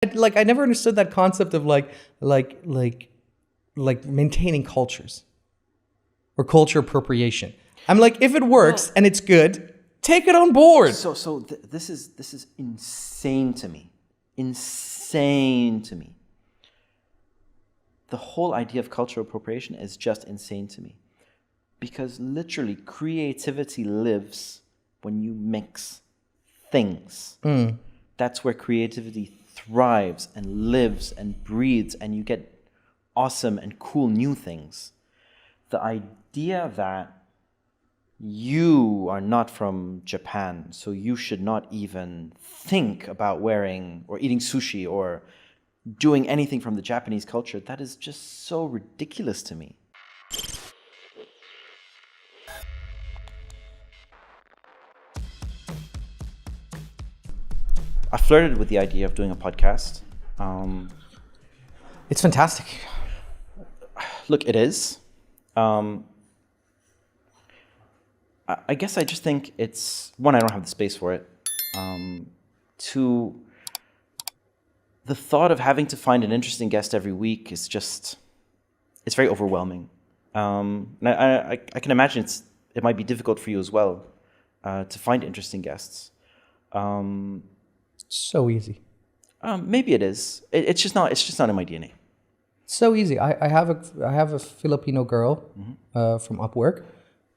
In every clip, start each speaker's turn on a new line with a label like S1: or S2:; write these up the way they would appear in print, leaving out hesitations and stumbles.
S1: I never understood that concept of like maintaining cultures or culture appropriation. I'm like, if it works and it's good, take it on board.
S2: This is insane to me. Insane to me. The whole idea of cultural appropriation is just insane to me. Because literally, creativity lives when you mix things. That's where creativity thrives and lives and breathes, and you get awesome and cool new things. The idea that you are not from Japan, so you should not even think about wearing or eating sushi or doing anything from the Japanese culture, that is just so ridiculous to me. I flirted with the idea of doing a podcast.
S1: It's fantastic.
S2: Look, it is. I guess I just think it's, one, I don't have the space for it. Two, the thought of having to find an interesting guest every week is just, it's very overwhelming. And I can imagine it might be difficult for you as well to find interesting guests.
S1: So easy.
S2: Maybe it is. It's just not in my DNA.
S1: So easy. I have a Filipino girl from Upwork,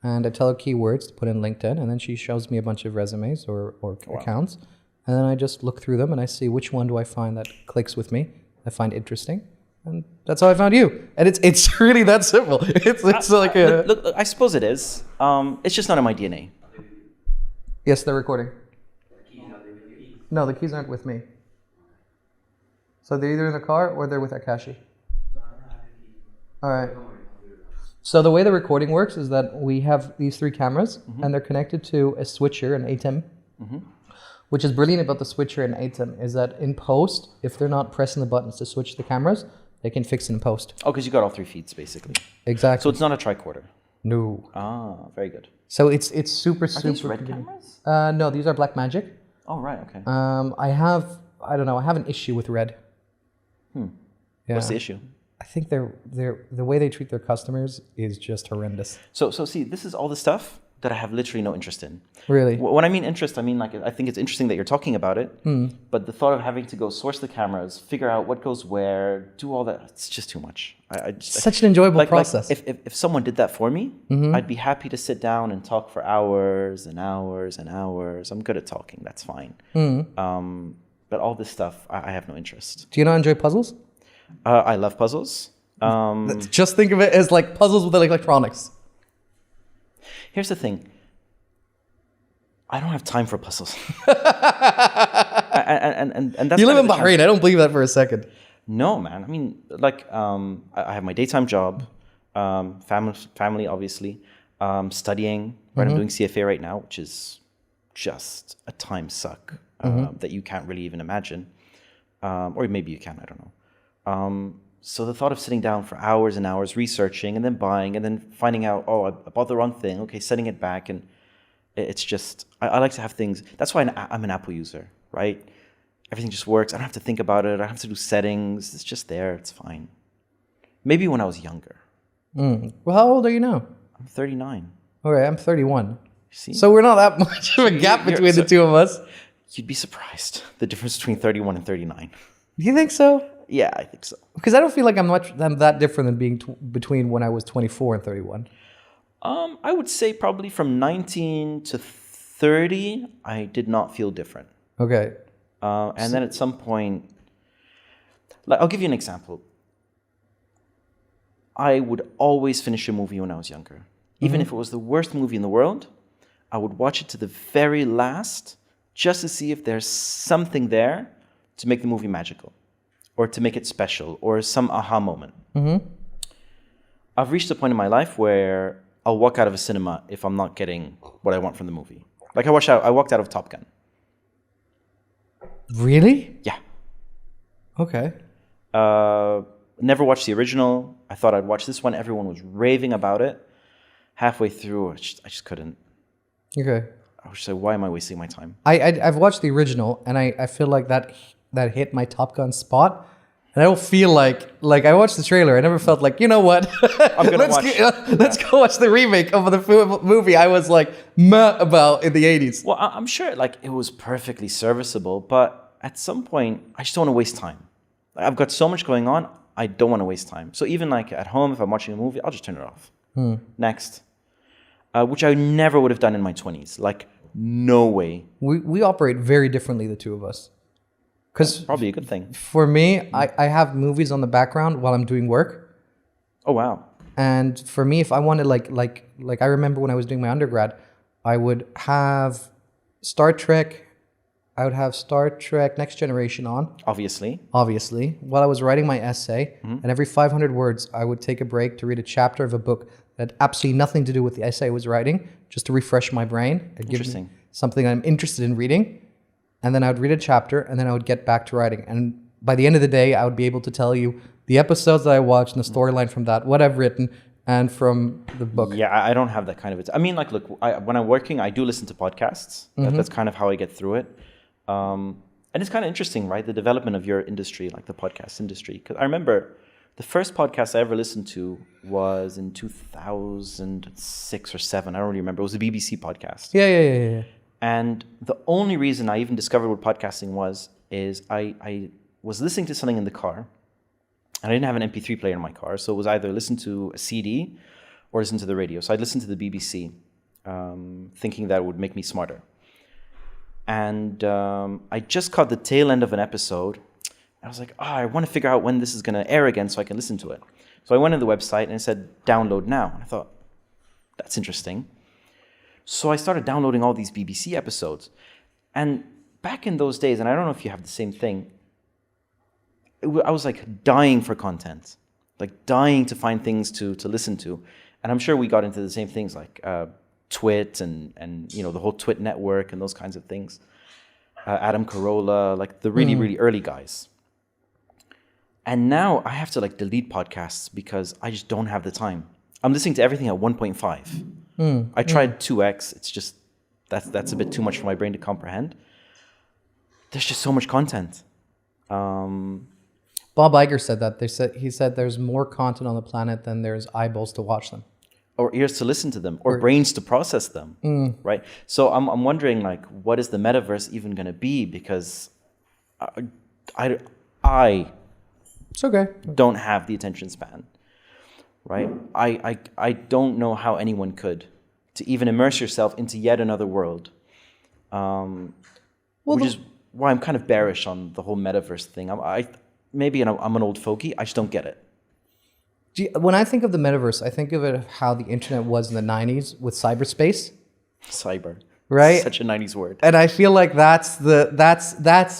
S1: and I tell her keywords to put in LinkedIn, and then she shows me a bunch of resumes or accounts, and then I just look through them and I see which one do I find that clicks with me, I find interesting, and that's how I found you. And it's really that simple. It's like a
S2: look. I suppose it is. It's just not in my DNA.
S1: Yes, they're recording. No, the keys aren't with me. So they're either in the car or they're with Akashi. All right. So the way the recording works is that we have these 3 cameras, and they're connected to a switcher, an ATEM. Which is brilliant about the switcher and ATEM is that in post, if they're not pressing the buttons to switch the cameras, they can fix it in post.
S2: Oh, because you got all 3 feeds basically.
S1: Exactly.
S2: So it's not a tricorder.
S1: No.
S2: Ah, very good.
S1: So it's super.
S2: Are these red cameras?
S1: No, these are Blackmagic.
S2: Oh, right. Okay.
S1: I have an issue with red. Yeah.
S2: What's the issue?
S1: I think they're the way they treat their customers is just horrendous.
S2: So see, this is all the stuff that I have literally no interest in.
S1: Really?
S2: When I mean interest, I mean like I think it's interesting that you're talking about it. But the thought of having to go source the cameras, figure out what goes where, do all that, it's just too much.
S1: Such an enjoyable process.
S2: Like if someone did that for me, I'd be happy to sit down and talk for hours and hours and hours. I'm good at talking. That's fine. But all this stuff, I have no interest.
S1: Do you not enjoy puzzles?
S2: I love puzzles.
S1: Just think of it as like puzzles with electronics.
S2: Here's the thing. I don't have time for puzzles. and that's
S1: you live in Bahrain. I don't believe that for a second.
S2: No, man. I mean, like, I have my daytime job, family, obviously, studying. Right, I'm doing CFA right now, which is just a time suck that you can't really even imagine, or maybe you can. I don't know. So the thought of sitting down for hours and hours researching and then buying and then finding out, oh, I bought the wrong thing. Okay, setting it back, and it's just I like to have things. That's why I'm an Apple user, right? Everything just works. I don't have to think about it. I don't have to do settings. It's just there. It's fine. Maybe when I was younger.
S1: Well, how old are you now?
S2: I'm 39.
S1: All right, I'm 31.
S2: See?
S1: So we're not that much of a gap between the two of us.
S2: You'd be surprised the difference between 31 and 39.
S1: Do you think so?
S2: Yeah, I think so.
S1: Because I don't feel like I'm that different than being between when I was 24 and 31.
S2: I would say probably from 19 to 30, I did not feel different.
S1: Okay.
S2: And then at some point, like I'll give you an example. I would always finish a movie when I was younger. Even if it was the worst movie in the world, I would watch it to the very last just to see if there's something there to make the movie magical or to make it special or some aha moment. I've reached a point in my life where I'll walk out of a cinema if I'm not getting what I want from the movie. Like I walked out of Top Gun.
S1: Really?
S2: Yeah.
S1: Okay.
S2: Never watched the original. I thought I'd watch this one. Everyone was raving about it. Halfway through, I just couldn't.
S1: Okay.
S2: I was just like, why am I wasting my time?
S1: I've watched the original, and I feel like that that hit my Top Gun spot. And I don't feel like I watched the trailer. I never felt like, you know what? Let's go watch the remake of the movie I was like meh about in the 80s.
S2: Well, I'm sure like it was perfectly serviceable, but at some point I just don't want to waste time. Like, I've got so much going on. I don't want to waste time. So even like at home, if I'm watching a movie, I'll just turn it off. Next. Which I never would have done in my 20s. Like, no way.
S1: We operate very differently, the two of us. Because
S2: probably a good thing.
S1: For me, I have movies on the background while I'm doing work.
S2: Oh, wow.
S1: And for me, if I wanted like I remember when I was doing my undergrad, I would have Star Trek. I would have Star Trek Next Generation on.
S2: Obviously,
S1: while I was writing my essay. And every 500 words, I would take a break to read a chapter of a book that had absolutely nothing to do with the essay I was writing, just to refresh my brain. It'd give me something I'm interested in reading. And then I would read a chapter, and then I would get back to writing. And by the end of the day, I would be able to tell you the episodes that I watched and the storyline from that, what I've written, and from the book.
S2: Yeah, I don't have that kind of it. I mean, like, look, when I'm working, I do listen to podcasts. That's kind of how I get through it. And it's kind of interesting, right? The development of your industry, like the podcast industry. Because I remember the first podcast I ever listened to was in 2006 or 7. I don't really remember. It was a BBC podcast.
S1: Yeah.
S2: And the only reason I even discovered what podcasting was is I was listening to something in the car, and I didn't have an MP3 player in my car, so it was either listen to a CD or listen to the radio. So I'd listen to the BBC, thinking that it would make me smarter. And I just caught the tail end of an episode. I was like, I want to figure out when this is going to air again so I can listen to it. So I went on the website and it said, download now. And I thought, that's interesting. So I started downloading all these BBC episodes. And back in those days, and I don't know if you have the same thing, I was like dying for content, like dying to find things to listen to. And I'm sure we got into the same things like Twit and you know, the whole Twit network and those kinds of things. Adam Carolla, like the really, really early guys. And now I have to like delete podcasts because I just don't have the time. I'm listening to everything at 1.5. I tried 2x. It's just, that's a bit too much for my brain to comprehend. There's just so much content.
S1: Bob Iger said that. He said there's more content on the planet than there's eyeballs to watch them.
S2: Or ears to listen to them, or brains to process them, right? So I'm wondering, like, what is the metaverse even going to be? Because I
S1: it's okay.
S2: Don't have the attention span, right? I don't know how anyone could to even immerse yourself into yet another world, which is why I'm kind of bearish on the whole metaverse thing. Maybe I'm an old fogey. I just don't get it.
S1: When I think of the metaverse, I think of it how the internet was in the 90s with cyberspace.
S2: Cyber.
S1: Right?
S2: Such a 90s word.
S1: And I feel like that's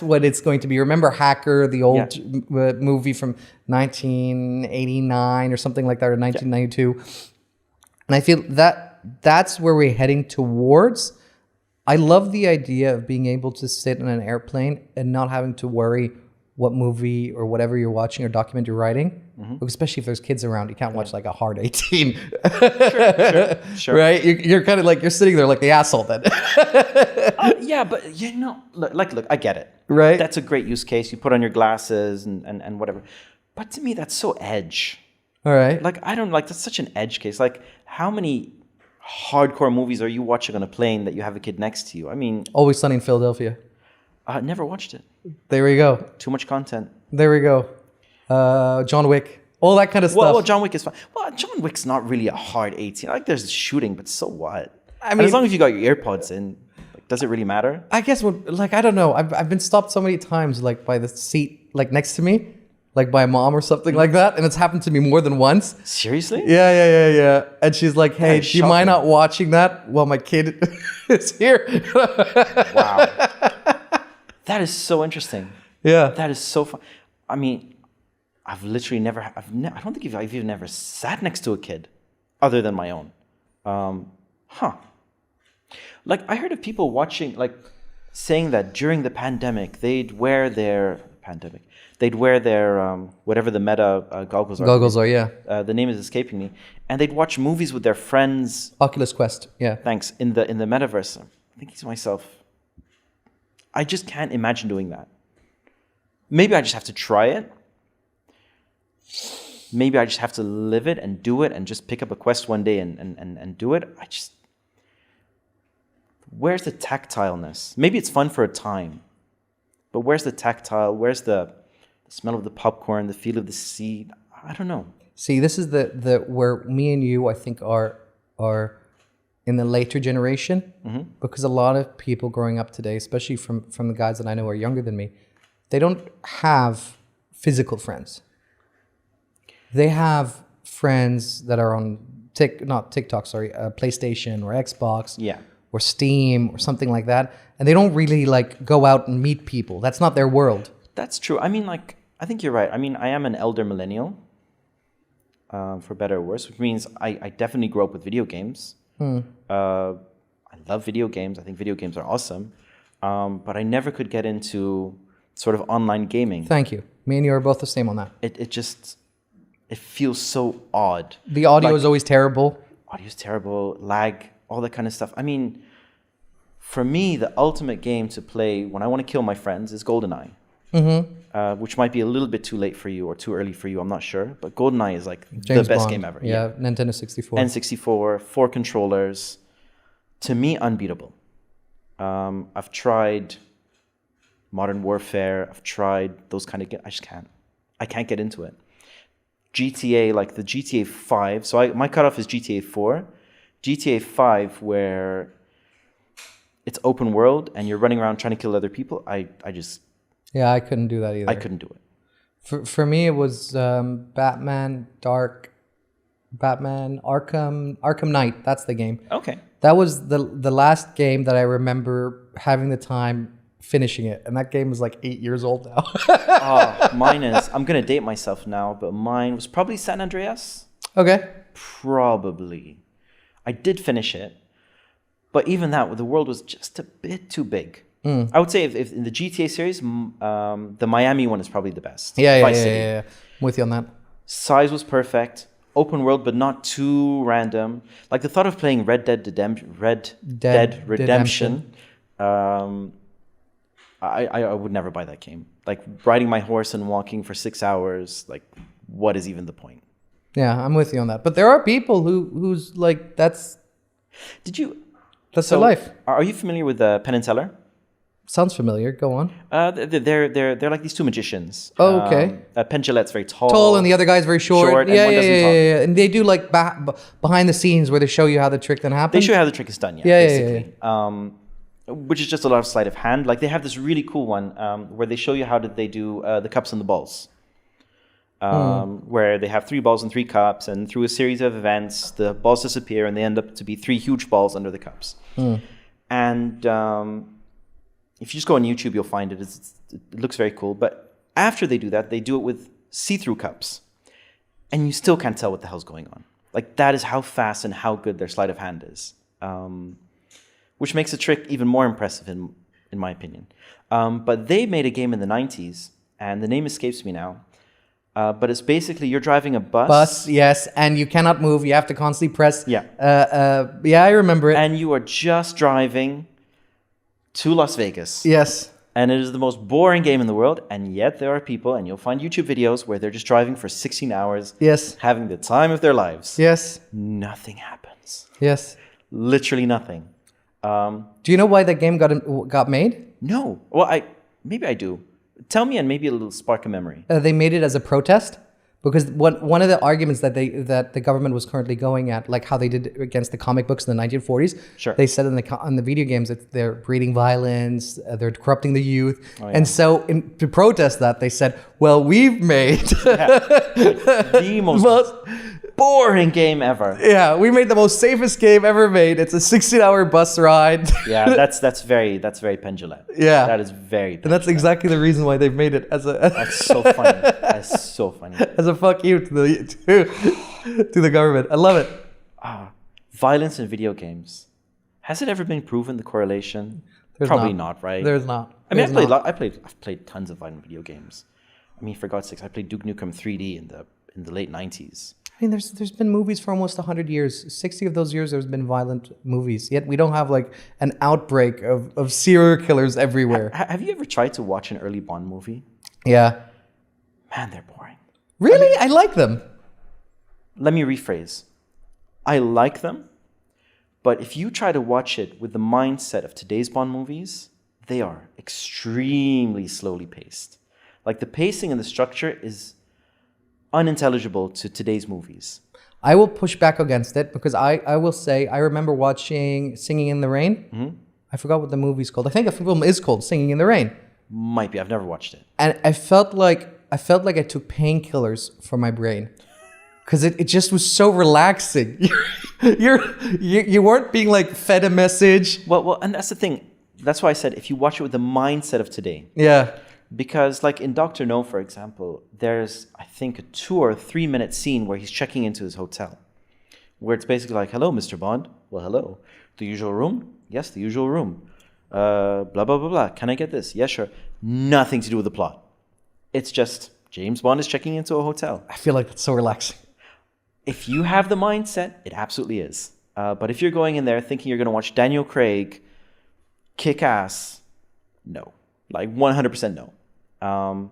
S1: what it's going to be. Remember Hacker, the old movie from 1989 or something like that, or 1992? Yeah. And I feel that's where we're heading towards. I love the idea of being able to sit in an airplane and not having to worry what movie or whatever you're watching or document you're writing, especially if there's kids around. You can't watch like a hard 18. Sure. Right? You're kind of like, you're sitting there like the asshole then.
S2: Yeah, but you know, look, I get it.
S1: Right?
S2: That's a great use case. You put on your glasses and whatever. But to me, that's so edge.
S1: All right.
S2: Like, I don't like, that's such an edge case. Like, how many hardcore movies are you watching on a plane that you have a kid next to you? I mean...
S1: Always Sunny in Philadelphia.
S2: Never watched it.
S1: There we go.
S2: Too much content.
S1: There we go. John Wick. All that kind of stuff.
S2: Well, John Wick is fine. Well, John Wick's not really a hard 18. Like, there's shooting, but so what? I mean, and as long as you got your earpods in, like, does it really matter?
S1: I guess, I don't know. I've been stopped so many times, like, by the seat, like, next to me, like, by a mom or something like that. And it's happened to me more than once.
S2: Seriously?
S1: Yeah. And she's like, hey, do you mind not watching that while my kid is here?
S2: Wow. That is so interesting.
S1: Yeah.
S2: That is so fun. I mean, I've literally never, I don't think I've even never sat next to a kid other than my own. Like, I heard of people watching, like, saying that during the pandemic, they'd wear their, whatever the Meta goggles are.
S1: Goggles are, yeah.
S2: The name is escaping me. And they'd watch movies with their friends.
S1: Oculus Quest, yeah.
S2: Thanks. In the metaverse. I'm thinking to myself, I just can't imagine doing that. Maybe I just have to try it. Maybe I just have to live it and do it and just pick up a quest one day and do it. Where's the tactileness? Maybe it's fun for a time, but where's the tactile? Where's the smell of the popcorn, the feel of the seed? I don't know.
S1: See, this is the where me and you, I think, are in the later generation, because a lot of people growing up today, especially from the guys that I know are younger than me, they don't have physical friends. They have friends that are on PlayStation or Xbox, or Steam or something like that, and they don't really like go out and meet people. That's not their world.
S2: That's true. I mean, like, I think you're right. I mean, I am an elder millennial, for better or worse, which means I definitely grew up with video games. I love video games. I think video games are awesome, but I never could get into sort of online gaming.
S1: Thank you. Me and you are both the same on that.
S2: It feels so odd.
S1: The audio is always terrible.
S2: Audio's terrible, lag, all that kind of stuff. I mean, for me, the ultimate game to play when I want to kill my friends is GoldenEye. Which might be a little bit too late for you or too early for you, I'm not sure. But GoldenEye is like
S1: James
S2: the best
S1: Bond.
S2: game ever.
S1: Yeah, Nintendo 64.
S2: N64, 4 controllers. To me, unbeatable. I've tried Modern Warfare. I've tried those kind of games. I just can't. I can't get into it. GTA, like the GTA 5. So my cutoff is GTA 4. GTA 5, where it's open world and you're running around trying to kill other people. I
S1: Yeah, I couldn't do that either.
S2: I couldn't do it.
S1: For me, it was Batman Arkham Knight. That's the game.
S2: Okay.
S1: That was the last game that I remember having the time finishing it, and that game is like 8 years old now.
S2: Mine is. I'm gonna date myself now, but mine was probably San Andreas.
S1: Okay.
S2: Probably. I did finish it, but even that, the world was just a bit too big. I would say if in the GTA series, the Miami one is probably the best.
S1: Yeah. I'm with you on that.
S2: Size was perfect. Open world, but not too random. Like the thought of playing Red Dead Redemption. I would never buy that game. Like riding my horse and walking for 6 hours. Like, what is even the point?
S1: Yeah, I'm with you on that. But there are people who's like that's their life.
S2: Are you familiar with Penn and Teller?
S1: Sounds familiar. Go on.
S2: They're like these two magicians.
S1: Oh, okay.
S2: Penn Jillette's very tall.
S1: And the other guy's very short.
S2: And one doesn't talk.
S1: Yeah. And they do like behind the scenes where they show you how the trick then happens.
S2: They show you how the trick is done, basically. Which is just a lot of sleight of hand. Like they have this really cool one where they show you how did they do the cups and the balls. Where they have 3 balls and 3 cups, and through a series of events, the balls disappear and they end up to be 3 huge balls under the cups. And if you just go on YouTube, you'll find it. It looks very cool. But after they do that, they do it with see-through cups. And you still can't tell what the hell's going on. Like, that is how fast and how good their sleight of hand is. Which makes the trick even more impressive, in my opinion. But they made a game in the 90s, and the name escapes me now. But it's basically you're driving a bus.
S1: Yes, and you cannot move. You have to constantly press.
S2: Yeah.
S1: I remember it.
S2: And you are just driving to Las Vegas.
S1: Yes.
S2: And it is the most boring game in the world, and yet there are people, and you'll find YouTube videos where they're just driving for 16 hours.
S1: Yes.
S2: Having the time of their lives.
S1: Yes.
S2: Nothing happens.
S1: Yes.
S2: Literally nothing.
S1: Do you know why that game got made?
S2: No. Well, maybe I do. Tell me, and maybe a little spark of memory.
S1: They made it as a protest. Because one of the arguments that the government was currently going at, like how they did against the comic books in the 1940s,
S2: sure.
S1: They said in the video games that they're breeding violence, they're corrupting the youth, and so to protest that, they said, "Well, we've made
S2: the most boring game ever."
S1: Yeah, we made the most safest game ever made. It's a 16-hour bus ride.
S2: Yeah, that's very Penn Jillette.
S1: Yeah,
S2: that is very.
S1: And that's exactly the reason why they've made it as a.
S2: That's so funny. That's so funny.
S1: As a fuck you to the government. I love it.
S2: Violence in video games. Has it ever been proven, the correlation?
S1: There's
S2: Probably not, right?
S1: There's not.
S2: I mean, I've played tons of violent video games. I mean, for God's sakes, I played Duke Nukem 3D in the late 90s.
S1: I mean, there's been movies for almost 100 years. 60 of those years, there's been violent movies. Yet we don't have like an outbreak of serial killers everywhere.
S2: Have you ever tried to watch an early Bond movie?
S1: Yeah.
S2: Man, they're boring.
S1: Really? I like them.
S2: Let me rephrase. I like them, but if you try to watch it with the mindset of today's Bond movies, they are extremely slowly paced. Like the pacing and the structure is unintelligible to today's movies.
S1: I will push back against it because I will say I remember watching Singing in the Rain.
S2: Mm-hmm.
S1: I forgot what the movie's called. I think the film is called Singing in the Rain.
S2: Might be. I've never watched it.
S1: And I felt like I took painkillers for my brain. Because it just was so relaxing. You weren't being like fed a message.
S2: Well, and that's the thing. That's why I said if you watch it with the mindset of today.
S1: Yeah.
S2: Because like in Dr. No, for example, there's, I think, a 2 or 3 minute scene where he's checking into his hotel. Where it's basically like, hello, Mr. Bond. Well, hello. The usual room? Yes, the usual room. Blah, blah, blah, blah. Can I get this? Yes, sure. Nothing to do with the plot. It's just James Bond is checking into a hotel.
S1: I feel like that's so relaxing.
S2: If you have the mindset, it absolutely is. But if you're going in there thinking you're going to watch Daniel Craig kick ass, no. Like 100% no. And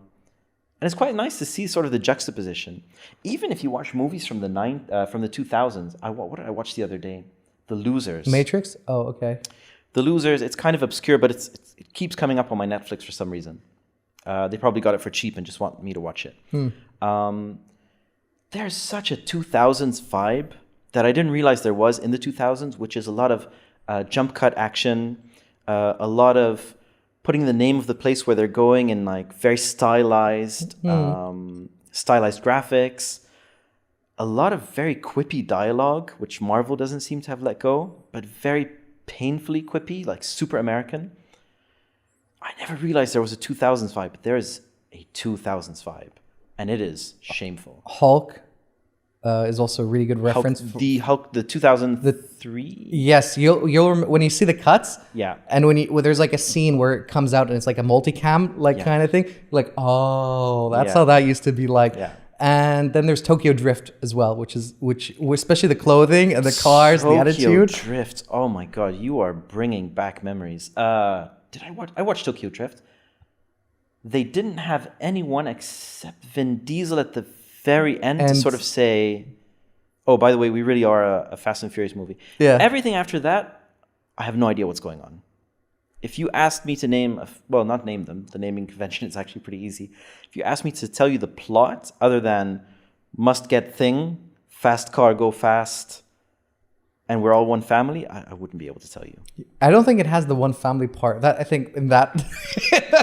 S2: it's quite nice to see sort of the juxtaposition. Even if you watch movies from the 2000s, what did I watch the other day? The Losers.
S1: Matrix? Oh, okay.
S2: The Losers, it's kind of obscure, but it keeps coming up on my Netflix for some reason. They probably got it for cheap and just want me to watch it. There's such a 2000s vibe that I didn't realize there was in the 2000s, which is a lot of jump cut action, a lot of putting the name of the place where they're going in like very stylized graphics, a lot of very quippy dialogue, which Marvel doesn't seem to have let go, but very painfully quippy, like super American. I never realized there was a 2000s vibe, but there is a 2000s vibe. And it is shameful.
S1: Hulk is also a really good reference.
S2: Hulk, the 2003?
S1: Yes, you'll when you see the cuts.
S2: Yeah.
S1: And when there's like a scene where it comes out and it's like a multicam kind of thing, like, oh, that's how that used to be like.
S2: Yeah.
S1: And then there's Tokyo Drift as well, which especially the clothing and the cars, the attitude.
S2: Tokyo Drift. Oh my God, you are bringing back memories. I watched Tokyo Drift. They didn't have anyone except Vin Diesel at the very end to sort of say, oh, by the way, we really are a Fast and Furious movie.
S1: Yeah.
S2: Everything after that, I have no idea what's going on. If you asked me to not name them, the naming convention is actually pretty easy. If you asked me to tell you the plot, other than must get thing, fast car, go fast, and we're all one family, I wouldn't be able to tell you.
S1: I don't think it has the one family part. That I think in that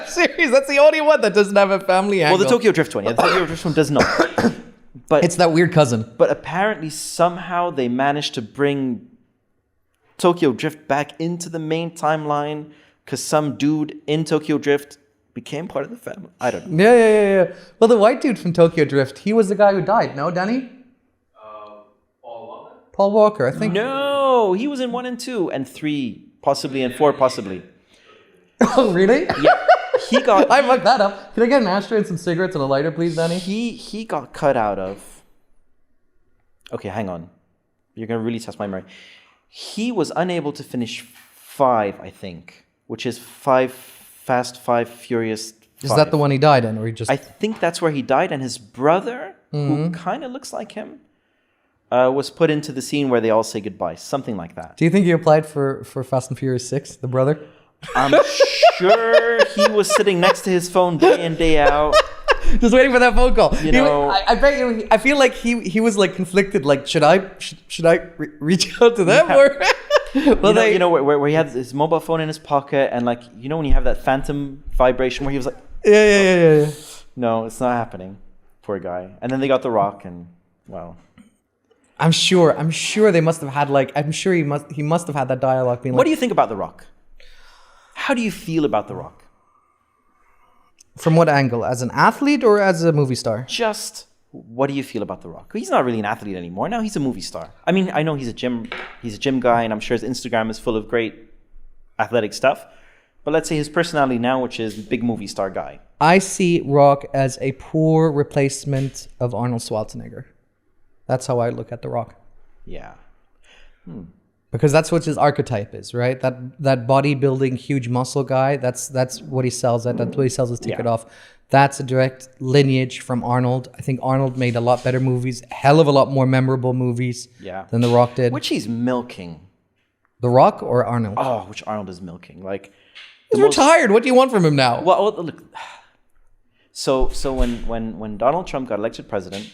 S1: series, that's the only one that doesn't have a family angle.
S2: Well, the Tokyo Drift one, the Tokyo Drift one does not. But
S1: it's that weird cousin.
S2: But apparently, somehow they managed to bring Tokyo Drift back into the main timeline because some dude in Tokyo Drift became part of the family. I don't know.
S1: Yeah. Well, the white dude from Tokyo Drift, he was the guy who died. No, Danny? Paul Walker, I think.
S2: No, he was in 1 and 2 and 3, possibly, and 4, possibly.
S1: Oh, really?
S2: Yeah.
S1: I fucked that up. Can I get an ashtray and some cigarettes and a lighter, please, Danny?
S2: He got cut out of... Okay, hang on. You're going to really test my memory. He was unable to finish 5, I think, which is Fast, 5, Furious 5.
S1: Is that the one he died in, or he just...
S2: I think that's where he died, and his brother, who kind of looks like him, was put into the scene where they all say goodbye, something like that.
S1: Do you think he applied for Fast and Furious 6, the brother?
S2: I'm sure he was sitting next to his phone day in, day out.
S1: Just waiting for that phone call.
S2: I
S1: bet you. I feel like he was like conflicted. Like, should I reach out to them or?
S2: Where he had his mobile phone in his pocket and like when you have that phantom vibration where he was like,
S1: yeah.
S2: No, it's not happening. Poor guy. And then they got The Rock and wow.
S1: I'm sure they must have had he must have had that dialogue being like.
S2: What do you think about The Rock? How do you feel about The Rock?
S1: From what angle? As an athlete or as a movie star?
S2: Just what do you feel about The Rock? He's not really an athlete anymore. Now he's a movie star. I mean, I know he's a gym guy, and I'm sure his Instagram is full of great athletic stuff. But let's say his personality now, which is big movie star guy.
S1: I see Rock as a poor replacement of Arnold Schwarzenegger. That's how I look at The Rock.
S2: Yeah.
S1: Because that's what his archetype is, right? That bodybuilding, huge muscle guy. That's what he sells at. That's what he sells his ticket off. That's a direct lineage from Arnold. I think Arnold made a lot better movies, hell of a lot more memorable movies than The Rock did.
S2: Which he's milking.
S1: The Rock or Arnold?
S2: Oh, which Arnold is milking. Like,
S1: he's retired. What do you want from him now?
S2: Well, look. So when Donald Trump got elected president,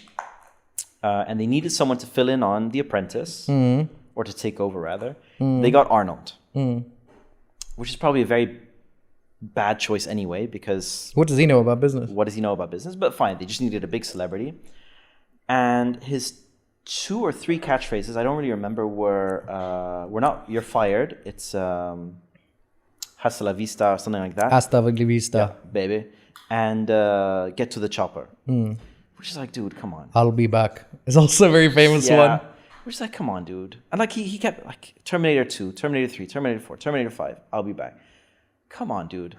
S2: and they needed someone to fill in on The Apprentice, or to take over rather, they got Arnold, which is probably a very bad choice anyway, because
S1: what does he know about business?
S2: What does he know about business? But fine, they just needed a big celebrity. And his 2 or 3 catchphrases, I don't really remember, were not "you're fired," it's "hasta la vista" or something like that.
S1: Hasta la vista.
S2: Yeah, baby. And "get to the chopper." Which is like, dude, come on.
S1: I'll be back. It's also a very famous one.
S2: Which is like, come on, dude. And like he kept like Terminator 2, Terminator 3, Terminator 4, Terminator 5, I'll be back. Come on, dude.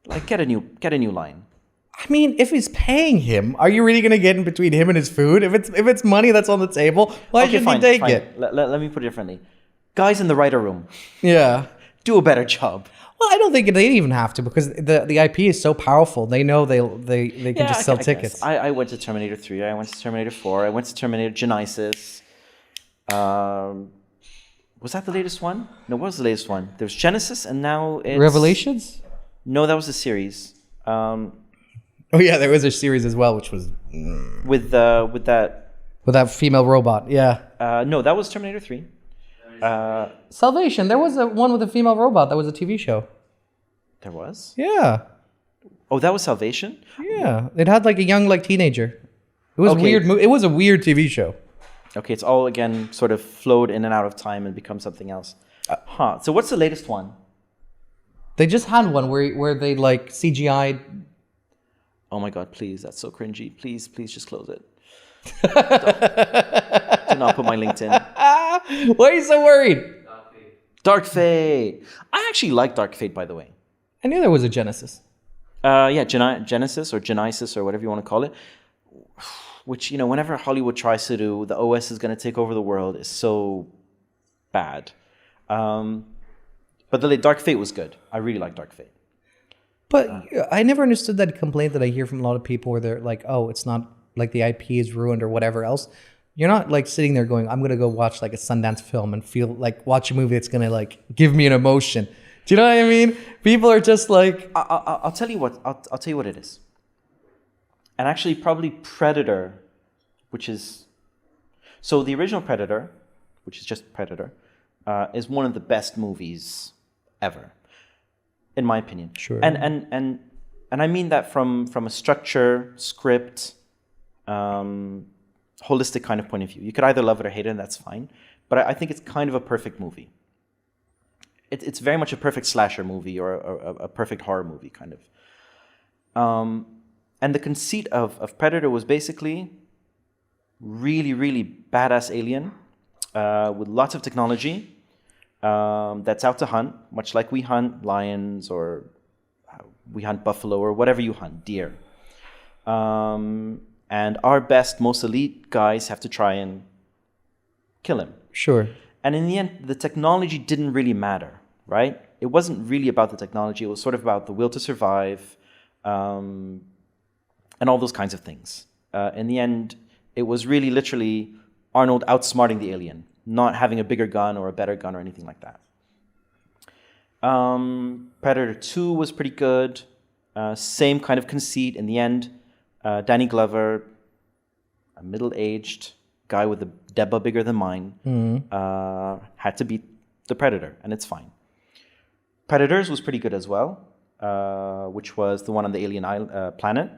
S2: Like get a new line.
S1: I mean, if he's paying him, are you really gonna get in between him and his food? If it's money that's on the table, why should he take it?
S2: Let me put it differently. Guys in the writer room.
S1: Yeah.
S2: Do a better job.
S1: Well, I don't think they even have to, because the IP is so powerful. They know they can just sell tickets.
S2: I went to Terminator 3. I went to Terminator 4. I went to Terminator Genesis. Was that the latest one? No, what was the latest one? There was Genesis, and now it's...
S1: Revelations?
S2: No, that was a series.
S1: Oh yeah, there was a series as well, which was...
S2: With that...
S1: With that female robot, yeah.
S2: No, that was Terminator 3.
S1: Salvation. There was one with a female robot that was a TV show.
S2: There was?
S1: Yeah.
S2: Oh, that was Salvation?
S1: Yeah. It had like a young like teenager. It was weird. It was a weird TV show.
S2: Okay, it's all again sort of flowed in and out of time and become something else. So what's the latest one?
S1: They just had one where they like CGI'd.
S2: Oh my god, please, that's so cringy. Please just close it. Do not put my LinkedIn.
S1: Why are you so worried?
S2: Dark Fate. I actually like Dark Fate, by the way.
S1: I knew there was a Genesis.
S2: Genesis or Genesis or whatever you want to call it. Which, whenever Hollywood tries to do, the OS is going to take over the world, is so bad. But the Dark Fate was good. I really like Dark Fate.
S1: But I never understood that complaint that I hear from a lot of people where they're like, oh, it's not like the IP is ruined or whatever else. You're not like sitting there going, I'm going to go watch like a Sundance film and feel like watch a movie that's going to like give me an emotion. Do you know what I mean? People are just like...
S2: I'll tell you what. I'll tell you what it is. And actually probably Predator, which is... So the original Predator, which is just Predator, is one of the best movies ever, in my opinion.
S1: Sure.
S2: And I mean that from a structure, script, holistic kind of point of view. You could either love it or hate it, and that's fine. But I think it's kind of a perfect movie. It's very much a perfect slasher movie or a perfect horror movie, kind of. And the conceit of Predator was basically really, really badass alien with lots of technology that's out to hunt, much like we hunt lions or we hunt buffalo or whatever you hunt, deer. And our best, most elite guys have to try and kill him.
S1: Sure.
S2: And in the end, the technology didn't really matter, right? It wasn't really about the technology. It was sort of about the will to survive and all those kinds of things. In the end, it was really literally Arnold outsmarting the alien, not having a bigger gun or a better gun or anything like that. Predator 2 was pretty good. Same kind of conceit. In the end, Danny Glover, a middle-aged guy with a debba bigger than mine, had to beat the Predator, and it's fine. Predators was pretty good as well, which was the one on the alien planet.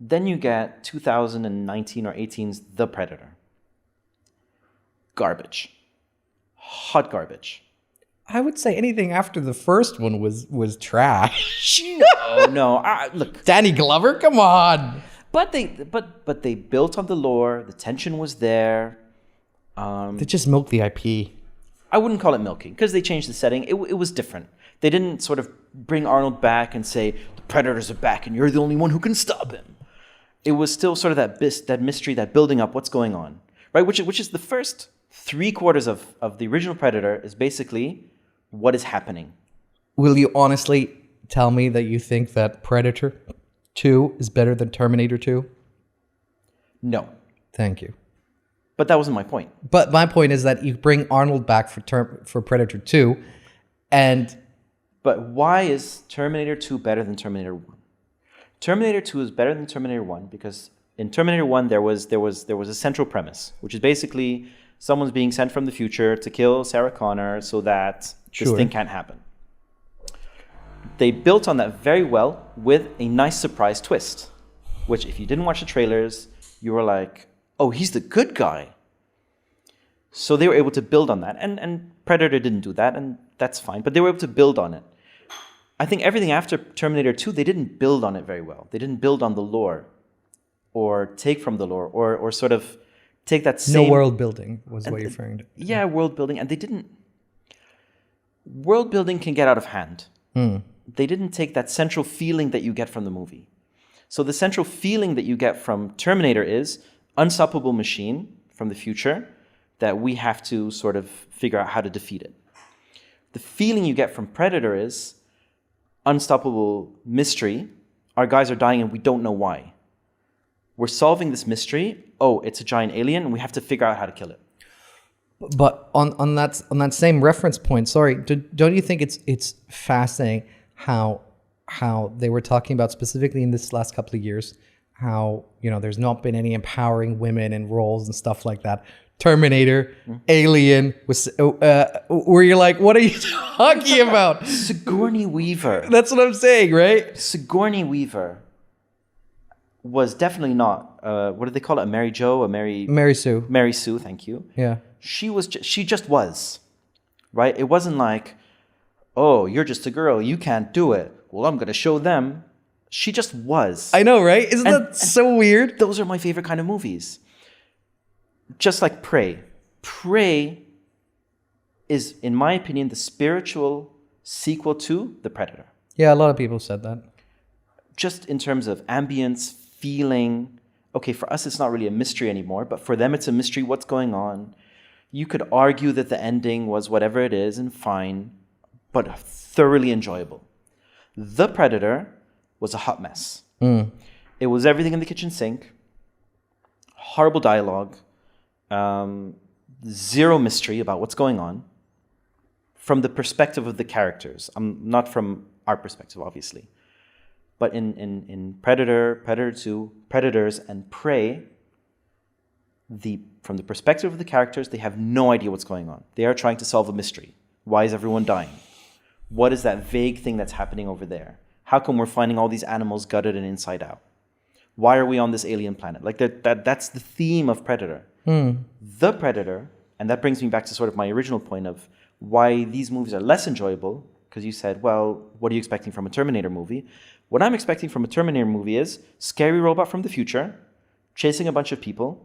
S2: Then you get 2019 or 18's The Predator. Garbage. Hot garbage.
S1: I would say anything after the first one was trash.
S2: No. Look,
S1: Danny Glover, come on.
S2: But they built on the lore. The tension was there.
S1: They just milked the IP.
S2: I wouldn't call it milking because they changed the setting. It was different. They didn't sort of bring Arnold back and say the Predators are back and you're the only one who can stop him. It was still sort of that mystery, that building up. What's going on, right? Which is the first 3/4 of the original Predator is basically what is happening.
S1: Will you honestly tell me that you think that Predator 2 is better than Terminator 2?
S2: No.
S1: Thank you.
S2: But that wasn't my point.
S1: But my point is that you bring Arnold back for Predator 2, and...
S2: But why is Terminator 2 better than Terminator 1? Terminator 2 is better than Terminator 1 because in Terminator 1 there was a central premise, which is basically someone's being sent from the future to kill Sarah Connor so that this thing can't happen. They built on that very well with a nice surprise twist, which if you didn't watch the trailers, you were like, oh, he's the good guy. So they were able to build on that. And Predator didn't do that, and that's fine. But they were able to build on it. I think everything after Terminator 2, they didn't build on it very well. They didn't build on the lore or take from the lore or sort of take that same...
S1: No world building was what you're referring to.
S2: Yeah, world building. And they didn't... World building can get out of hand. They didn't take that central feeling that you get from the movie. So the central feeling that you get from Terminator is unstoppable machine from the future that we have to sort of figure out how to defeat it. The feeling you get from Predator is unstoppable mystery. Our guys are dying and we don't know why. We're solving this mystery. Oh, it's a giant alien and we have to figure out how to kill it.
S1: But on that same reference point, sorry, don't you think it's fascinating how they were talking about specifically in this last couple of years, how, you know, there's not been any empowering women in roles and stuff like that. Terminator, Alien, was where you're like, what are you talking about?
S2: Sigourney Weaver.
S1: That's what I'm saying, right?
S2: Sigourney Weaver was definitely not, what do they call it? A Mary Jo? A
S1: Mary Sue.
S2: Mary Sue, thank you.
S1: Yeah.
S2: She just was, right? It wasn't like, oh, you're just a girl, you can't do it. Well, I'm going to show them. She just was.
S1: I know, right? Isn't that so weird?
S2: Those are my favorite kind of movies. Just like Prey. Prey is, in my opinion, the spiritual sequel to The Predator.
S1: Yeah, a lot of people said that.
S2: Just in terms of ambience, feeling. Okay, for us, it's not really a mystery anymore, but for them, it's a mystery. What's going on? You could argue that the ending was whatever it is and fine, but thoroughly enjoyable. The Predator was a hot mess. It was everything in the kitchen sink, horrible dialogue, zero mystery about what's going on from the perspective of the characters. Not from our perspective, obviously. But in Predator, Predator 2, Predators, and Prey, from the perspective of the characters, they have no idea what's going on. They are trying to solve a mystery. Why is everyone dying? What is that vague thing that's happening over there? How come we're finding all these animals gutted and inside out? Why are we on this alien planet? Like that's the theme of Predator. The Predator, and that brings me back to sort of my original point of why these movies are less enjoyable, because you said, well, what are you expecting from a Terminator movie? What I'm expecting from a Terminator movie is scary robot from the future, chasing a bunch of people,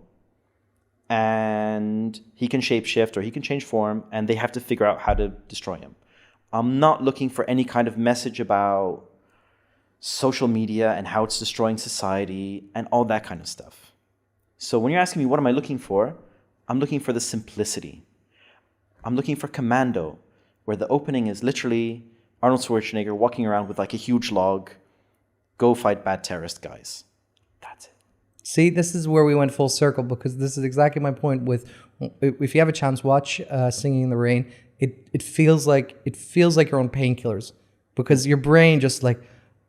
S2: and he can shapeshift or he can change form, and they have to figure out how to destroy him. I'm not looking for any kind of message about social media and how it's destroying society and all that kind of stuff. So when you're asking me what am I looking for, I'm looking for the simplicity. I'm looking for Commando, where the opening is literally Arnold Schwarzenegger walking around with like a huge log, go fight bad terrorist guys. That's it.
S1: See, this is where we went full circle, because this is exactly my point with, if you have a chance, watch Singing in the Rain. It feels like you're on painkillers, because your brain just like,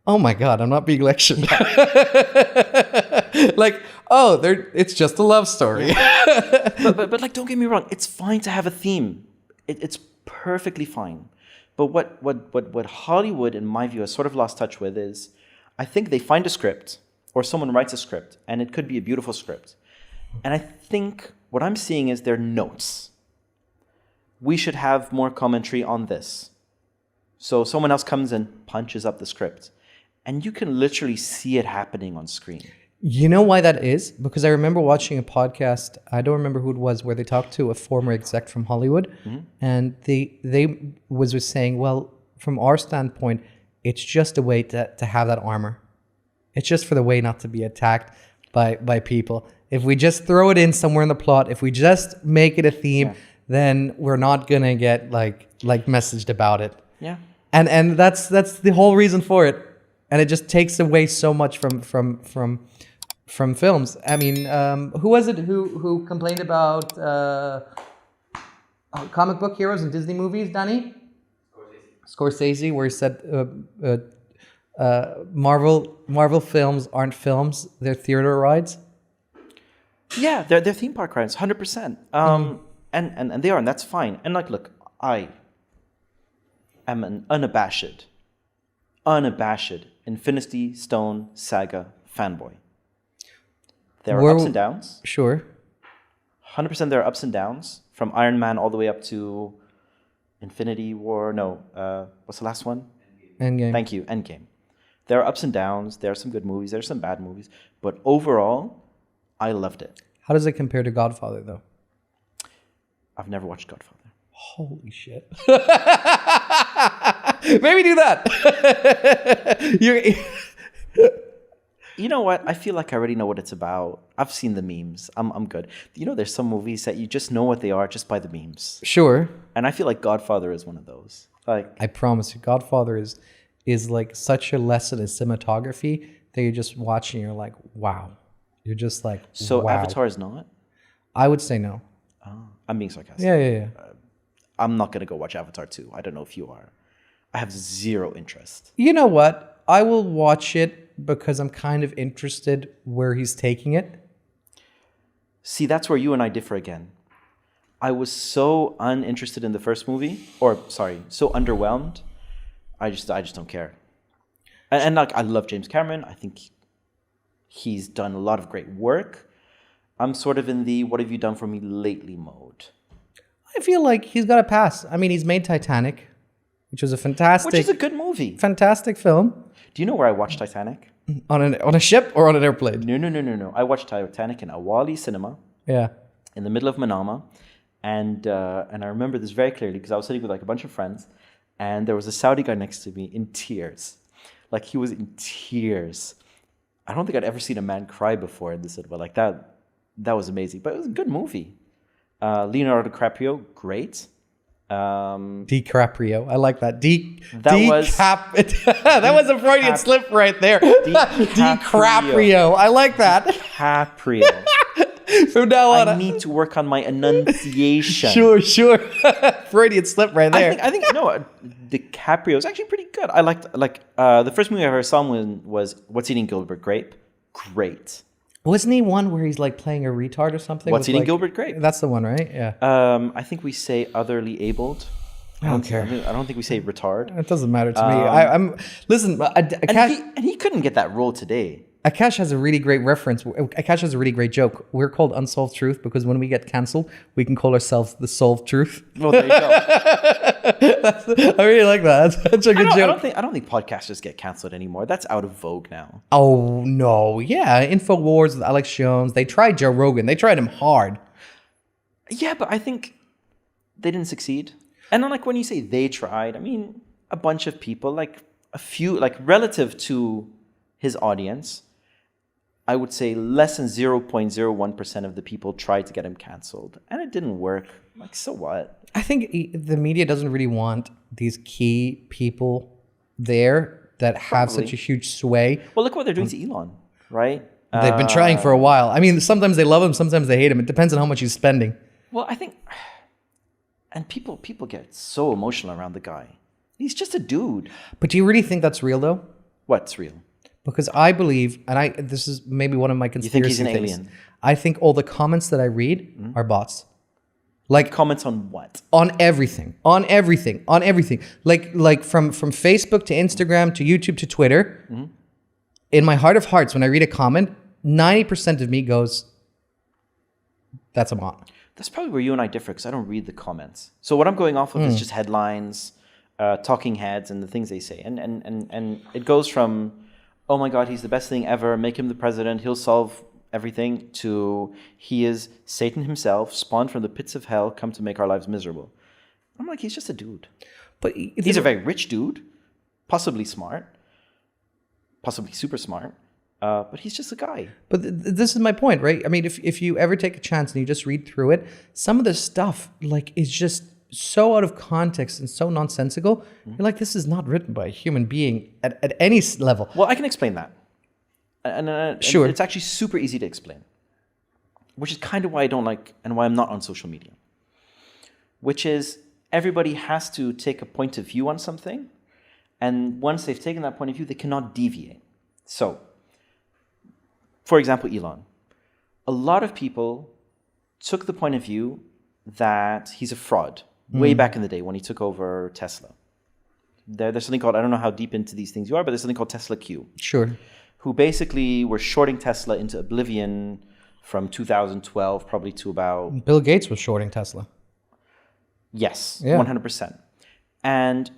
S1: oh my God, I'm not being lectured. Like, oh, it's just a love story.
S2: but like, don't get me wrong, it's fine to have a theme. It's perfectly fine. But what Hollywood, in my view, has sort of lost touch with is, I think they find a script, or someone writes a script, and it could be a beautiful script. And I think what I'm seeing is their notes. We should have more commentary on this. So someone else comes and punches up the script, and you can literally see it happening on screen.
S1: You know why that is? Because I remember watching a podcast, I don't remember who it was, where they talked to a former exec from Hollywood, and they was saying, well, from our standpoint, it's just a way to have that armor. It's just for the way not to be attacked by people. If we just throw it in somewhere in the plot, if we just make it a theme, then we're not gonna get like messaged about it.
S2: Yeah.
S1: And that's the whole reason for it. And it just takes away so much from films. I mean, who was it who complained about comic book heroes in Disney movies, Danny? Scorsese, where he said Marvel films aren't films, they're theater rides.
S2: Yeah, they're theme park rides, 100%. And they are, and that's fine. And like, look, I am an unabashed Infinity Stone Saga fanboy. There are ups and downs.
S1: Sure.
S2: 100% there are ups and downs, from Iron Man all the way up to Infinity War. No, what's the last one?
S1: Endgame.
S2: Thank you, Endgame. There are ups and downs. There are some good movies. There are some bad movies. But overall, I loved it.
S1: How does it compare to Godfather, though?
S2: I've never watched Godfather.
S1: Holy shit. Maybe do that.
S2: You know what? I feel like I already know what it's about. I've seen the memes. I'm good. You know, there's some movies that you just know what they are just by the memes.
S1: Sure.
S2: And I feel like Godfather is one of those. Like,
S1: I promise you, Godfather is like such a lesson in cinematography that you're just watching, you're like, wow. You're just like,
S2: so
S1: wow.
S2: Avatar is not?
S1: I would say no.
S2: Oh, I'm being sarcastic.
S1: Yeah.
S2: I'm not going to go watch Avatar 2. I don't know if you are. I have zero interest.
S1: You know what? I will watch it because I'm kind of interested where he's taking it.
S2: See, that's where you and I differ again. I was so uninterested in the first movie, so underwhelmed. I just don't care. And like, I love James Cameron. I think he's done a lot of great work. I'm sort of in the "what have you done for me lately" mode.
S1: I feel like he's got a pass. I mean, he's made Titanic, which is a
S2: good movie.
S1: Fantastic film.
S2: Do you know where I watched Titanic?
S1: On a ship or on an airplane?
S2: No. I watched Titanic in Awali Cinema.
S1: Yeah.
S2: In the middle of Manama. And I remember this very clearly because I was sitting with like a bunch of friends, and there was a Saudi guy next to me in tears. Like, he was in tears. I don't think I'd ever seen a man cry before in the cinema like that. That was amazing. But it was a good movie. Leonardo DiCaprio, great.
S1: DiCaprio. I like that.
S2: That
S1: was a Freudian slip right there. DiCaprio. I like that.
S2: DiCaprio.
S1: From now on,
S2: I need to work on my enunciation.
S1: Sure. Freudian slip right there.
S2: I think DiCaprio is actually pretty good. I liked the first movie I ever saw him was What's Eating Gilbert Grape. Great.
S1: Wasn't he one where he's like playing a retard or something?
S2: What's Eating Gilbert Grape?
S1: That's the one, right? Yeah.
S2: I think we say otherly abled.
S1: I don't care.
S2: I don't think we say retard.
S1: It doesn't matter to me. Listen.
S2: And he couldn't get that role today.
S1: Akash has a really great reference. Akash has a really great joke. We're called Unsolved Truth because when we get cancelled, we can call ourselves the Solved Truth.
S2: Well, there you go.
S1: I really like that. That's such a good joke.
S2: I don't think podcasters get cancelled anymore. That's out of vogue now.
S1: Oh, no. Yeah. InfoWars with Alex Jones. They tried Joe Rogan. They tried him hard.
S2: Yeah, but I think they didn't succeed. And then, like, when you say they tried, I mean, a bunch of people, like a few, like relative to his audience, I would say less than 0.01% of the people tried to get him canceled. And it didn't work. Like, so what?
S1: I think the media doesn't really want these key people there that have such a huge sway.
S2: Well, look what they're doing to Elon, right?
S1: They've been trying for a while. I mean, sometimes they love him, sometimes they hate him. It depends on how much he's spending.
S2: Well, I think... And people get so emotional around the guy. He's just a dude.
S1: But do you really think that's real, though?
S2: What's real?
S1: Because I believe, and this is maybe one of my conspiracy
S2: things. You think he's an alien?
S1: I think all the comments that I read are bots. Like,
S2: comments on what?
S1: On everything. Like from Facebook to Instagram to YouTube to Twitter. Mm-hmm. In my heart of hearts, when I read a comment, 90% of me goes, that's a bot.
S2: That's probably where you and I differ, because I don't read the comments. So what I'm going off of is just headlines, talking heads, and the things they say. And it goes from, oh my God, he's the best thing ever, make him the president, he'll solve everything, to he is Satan himself, spawned from the pits of hell, come to make our lives miserable. I'm like, he's just a dude. But he's a very rich dude, possibly smart, possibly super smart, But he's just a guy.
S1: But this is my point, right? I mean, if you ever take a chance and you just read through it, some of the stuff like is just so out of context and so nonsensical. You're like, this is not written by a human being at any level.
S2: Well, I can explain that. And
S1: Sure.
S2: it's actually super easy to explain, which is kind of why I don't like and why I'm not on social media, which is everybody has to take a point of view on something. And once they've taken that point of view, they cannot deviate. So, for example, Elon. A lot of people took the point of view that he's a fraud way back in the day when he took over Tesla. There's something called, I don't know how deep into these things you are, but there's something called Tesla Q.
S1: Sure.
S2: Who basically were shorting Tesla into oblivion from 2012 probably to about...
S1: Bill Gates was shorting Tesla.
S2: Yes,
S1: Yeah.
S2: 100%. And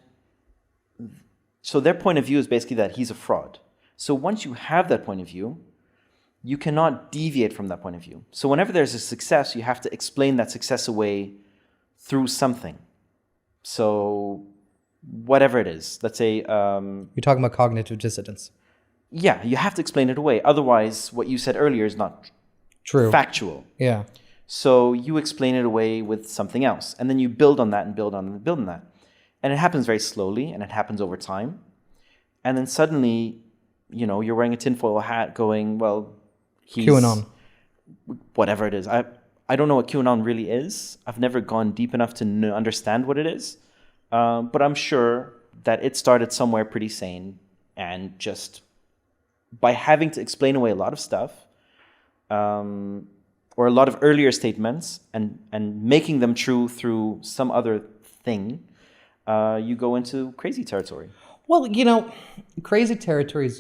S2: so their point of view is basically that he's a fraud. So once you have that point of view, you cannot deviate from that point of view. So whenever there's a success, you have to explain that success away through something. So whatever it is, let's say...
S1: You're talking about cognitive dissonance.
S2: Yeah, you have to explain it away. Otherwise, what you said earlier is not
S1: True.
S2: factual.
S1: Yeah.
S2: So you explain it away with something else. And then you build on that and build on and build on that. And it happens very slowly and it happens over time. And then suddenly, you know, you're wearing a tinfoil hat going, well, he's...
S1: QAnon.
S2: Whatever it is. I don't know what QAnon really is. I've never gone deep enough to understand what it is. But I'm sure that it started somewhere pretty sane and just... by having to explain away a lot of stuff, or a lot of earlier statements, and making them true through some other thing, you go into crazy territory.
S1: Well, you know, crazy territory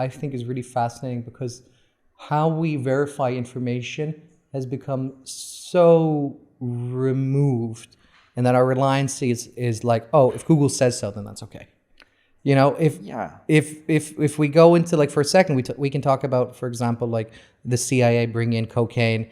S1: I think is really fascinating because how we verify information has become so removed, and that our reliance is like, oh, if Google says so, then that's okay. You know, if we go into, like, for a second, we can talk about, for example, like the CIA bring in cocaine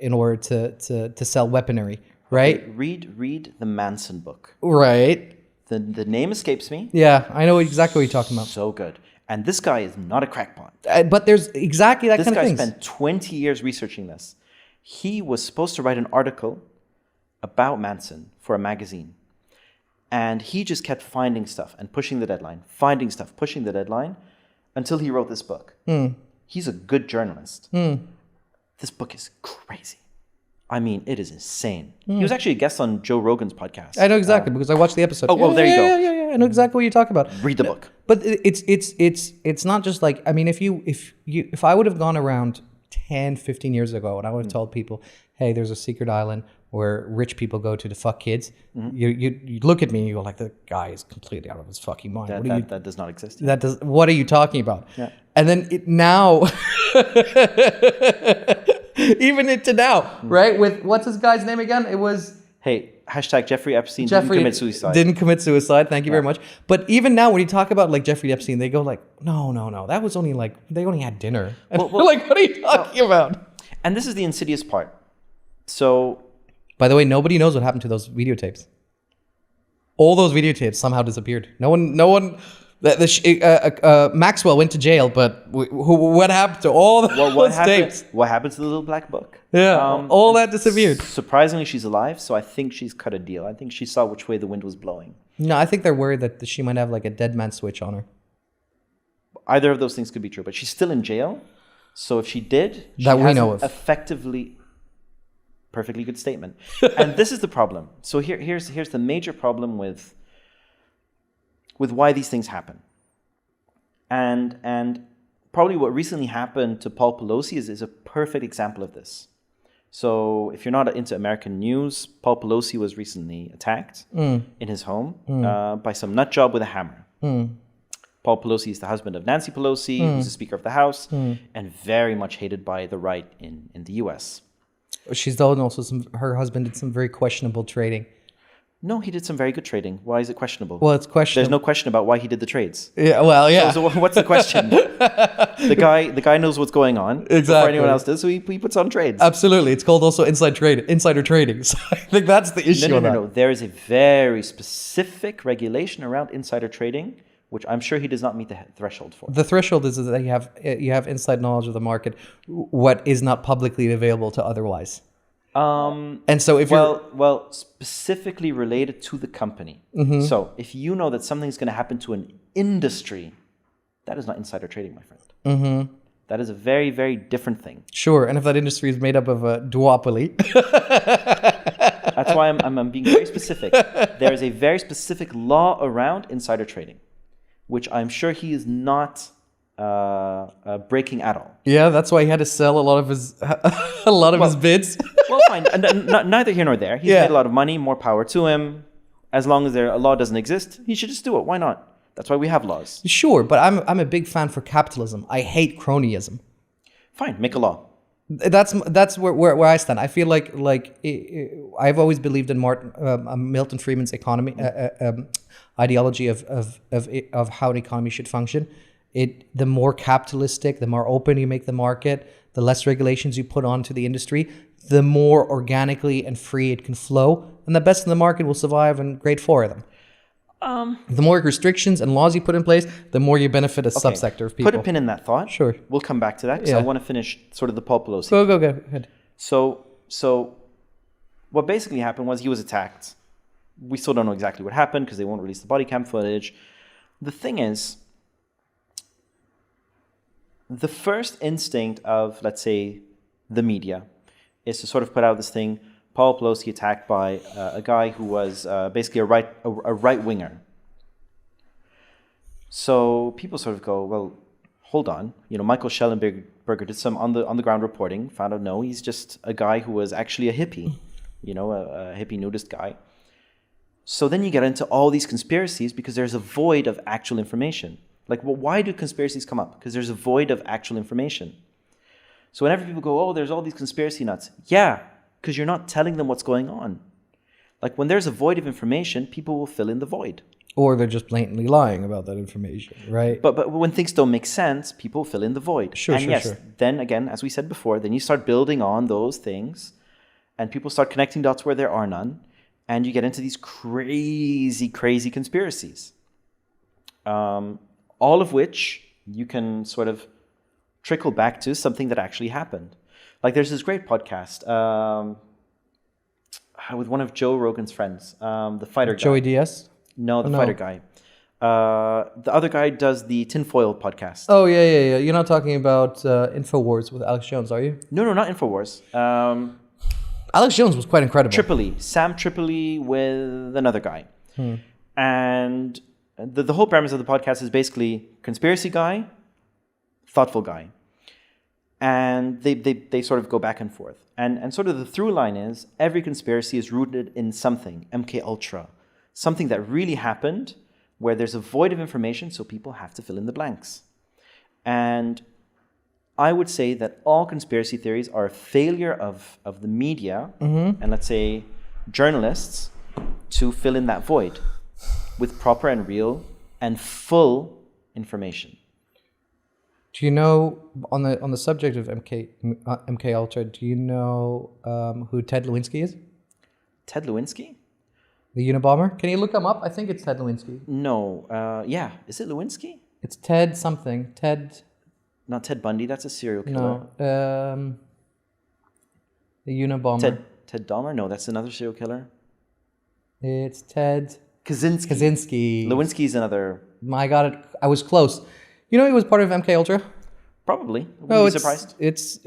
S1: in order to sell weaponry, right?
S2: Okay, read the Manson book.
S1: Right.
S2: The name escapes me.
S1: Yeah, I know exactly what you're talking about.
S2: So good. And this guy is not a crackpot.
S1: But there's exactly that kind of thing.
S2: This guy spent 20 years researching this. He was supposed to write an article about Manson for a magazine. And he just kept finding stuff and pushing the deadline, finding stuff, pushing the deadline, until he wrote this book. He's a good journalist. This book is crazy. I mean, it is insane. He was actually a guest on Joe Rogan's podcast.
S1: I know exactly because I watched the episode.
S2: Oh, there you go.
S1: Yeah. I know exactly what you're talking about.
S2: Read the book.
S1: But it's not just like, I mean, if I would have gone around 10, 15 years ago and I would have told people, hey, there's a secret island where rich people go to fuck kids, you look at me and you go like, the guy is completely out of his fucking mind.
S2: That does not exist.
S1: What are you talking about?
S2: Yeah.
S1: And then now, even into now, right? With what's this guy's name again? It was...
S2: Hey, hashtag Jeffrey Epstein didn't commit suicide.
S1: Didn't commit suicide. Thank you very much. But even now, when you talk about like Jeffrey Epstein, they go like, no. That was only like, they only had dinner. And
S2: well,
S1: like, what are you talking about?
S2: And this is the insidious part. So...
S1: By the way, nobody knows what happened to those videotapes. All those videotapes somehow disappeared. No one. Maxwell went to jail, but what happened to all those tapes?
S2: What happened to the little black book?
S1: Yeah, all that disappeared.
S2: Surprisingly, she's alive, so I think she's cut a deal. I think she saw which way the wind was blowing.
S1: No, I think they're worried that she might have like a dead man switch on her.
S2: Either of those things could be true, but she's still in jail. So if she did,
S1: that we know of,
S2: effectively. Perfectly good statement. And this is the problem. So here's the major problem with why these things happen. And probably what recently happened to Paul Pelosi is a perfect example of this. So if you're not into American news, Paul Pelosi was recently attacked in his home by some nut job with a hammer. Paul Pelosi is the husband of Nancy Pelosi, who's the Speaker of the House, and very much hated by the right in the U.S.
S1: She's done also her husband did some very questionable trading.
S2: No, he did some very good trading. Why is it questionable?
S1: Well, it's questionable.
S2: There's no question about why he did the trades.
S1: Yeah, well, yeah.
S2: So what's the question? The guy knows what's going on.
S1: Exactly.
S2: Before anyone else does, so he puts on trades.
S1: Absolutely. It's called also insider trading. So I think that's the issue.
S2: No. There is a very specific regulation around insider trading, which I'm sure he does not meet the threshold for.
S1: The threshold is that you have inside knowledge of the market, what is not publicly available to otherwise. And so if
S2: well, specifically related to the company. So if you know that something's going to happen to an industry, that is not insider trading, my friend. That is a very, very different thing.
S1: Sure, and if that industry is made up of a duopoly.
S2: That's why I'm being very specific. There is a very specific law around insider trading, which I'm sure he is not breaking at all.
S1: Yeah, that's why he had to sell a lot of his bids.
S2: Well, fine. Neither here nor there. He's made a lot of money. More power to him. As long as a law doesn't exist, he should just do it. Why not? That's why we have laws.
S1: Sure, but I'm a big fan for capitalism. I hate cronyism.
S2: Fine, make a law.
S1: That's where I stand. I feel like I've always believed in Milton Friedman's economy ideology of how an economy should function. The more capitalistic, the more open you make the market, the less regulations you put onto the industry, the more organically and free it can flow, and the best in the market will survive, and great for them. The more restrictions and laws you put in place, the more you benefit a subsector of people.
S2: Put a pin in that thought.
S1: Sure.
S2: We'll come back to that because I want to finish sort of the Paul Pelosi.
S1: Go ahead.
S2: So what basically happened was he was attacked. We still don't know exactly what happened because they won't release the body cam footage. The thing is, the first instinct of, let's say, the media is to sort of put out this thing, Paul Pelosi attacked by a guy who was basically a right-winger. So people sort of go, well, hold on. Michael Schellenberger did some on-the-ground reporting, found out, no, he's just a guy who was actually a hippie, a hippie nudist guy. So then you get into all these conspiracies because there's a void of actual information. Like, well, why do conspiracies come up? Because there's a void of actual information. So whenever people go, oh, there's all these conspiracy nuts. Yeah, because you're not telling them what's going on. Like, when there's a void of information, people will fill in the void.
S1: Or they're just blatantly lying about that information, right?
S2: But when things don't make sense, people fill in the void. Sure. Then again, as we said before, then you start building on those things, and people start connecting dots where there are none, and you get into these crazy, crazy conspiracies. All of which you can sort of trickle back to something that actually happened. Like, there's this great podcast with one of Joe Rogan's friends, the fighter guy.
S1: Joey Diaz?
S2: No, the fighter guy. The other guy does the tinfoil podcast.
S1: Oh, yeah. You're not talking about InfoWars with Alex Jones, are you?
S2: No, not InfoWars.
S1: Alex Jones was quite incredible.
S2: Sam Tripoli with another guy. And the whole premise of the podcast is basically conspiracy guy, thoughtful guy. And they sort of go back and forth. And sort of the through line is every conspiracy is rooted in something, MK Ultra, something that really happened where there's a void of information, so people have to fill in the blanks. And I would say that all conspiracy theories are a failure of the media and, let's say, journalists to fill in that void with proper and real and full information.
S1: Do you know, on the subject of MK Ultra, do you know who Ted Lewinsky is?
S2: Ted Lewinsky?
S1: The Unabomber? Can you look him up? I think it's Ted Lewinsky.
S2: No. Yeah. Is it Lewinsky?
S1: It's Ted something. Ted...
S2: Not Ted Bundy. That's a serial killer.
S1: No. The Unabomber.
S2: Ted Dahmer? No, that's another serial killer.
S1: It's Ted...
S2: Kaczynski. Lewinsky's another...
S1: I got it. I was close. You know he was part of MK Ultra?
S2: Probably. Wouldn't be surprised.
S1: It's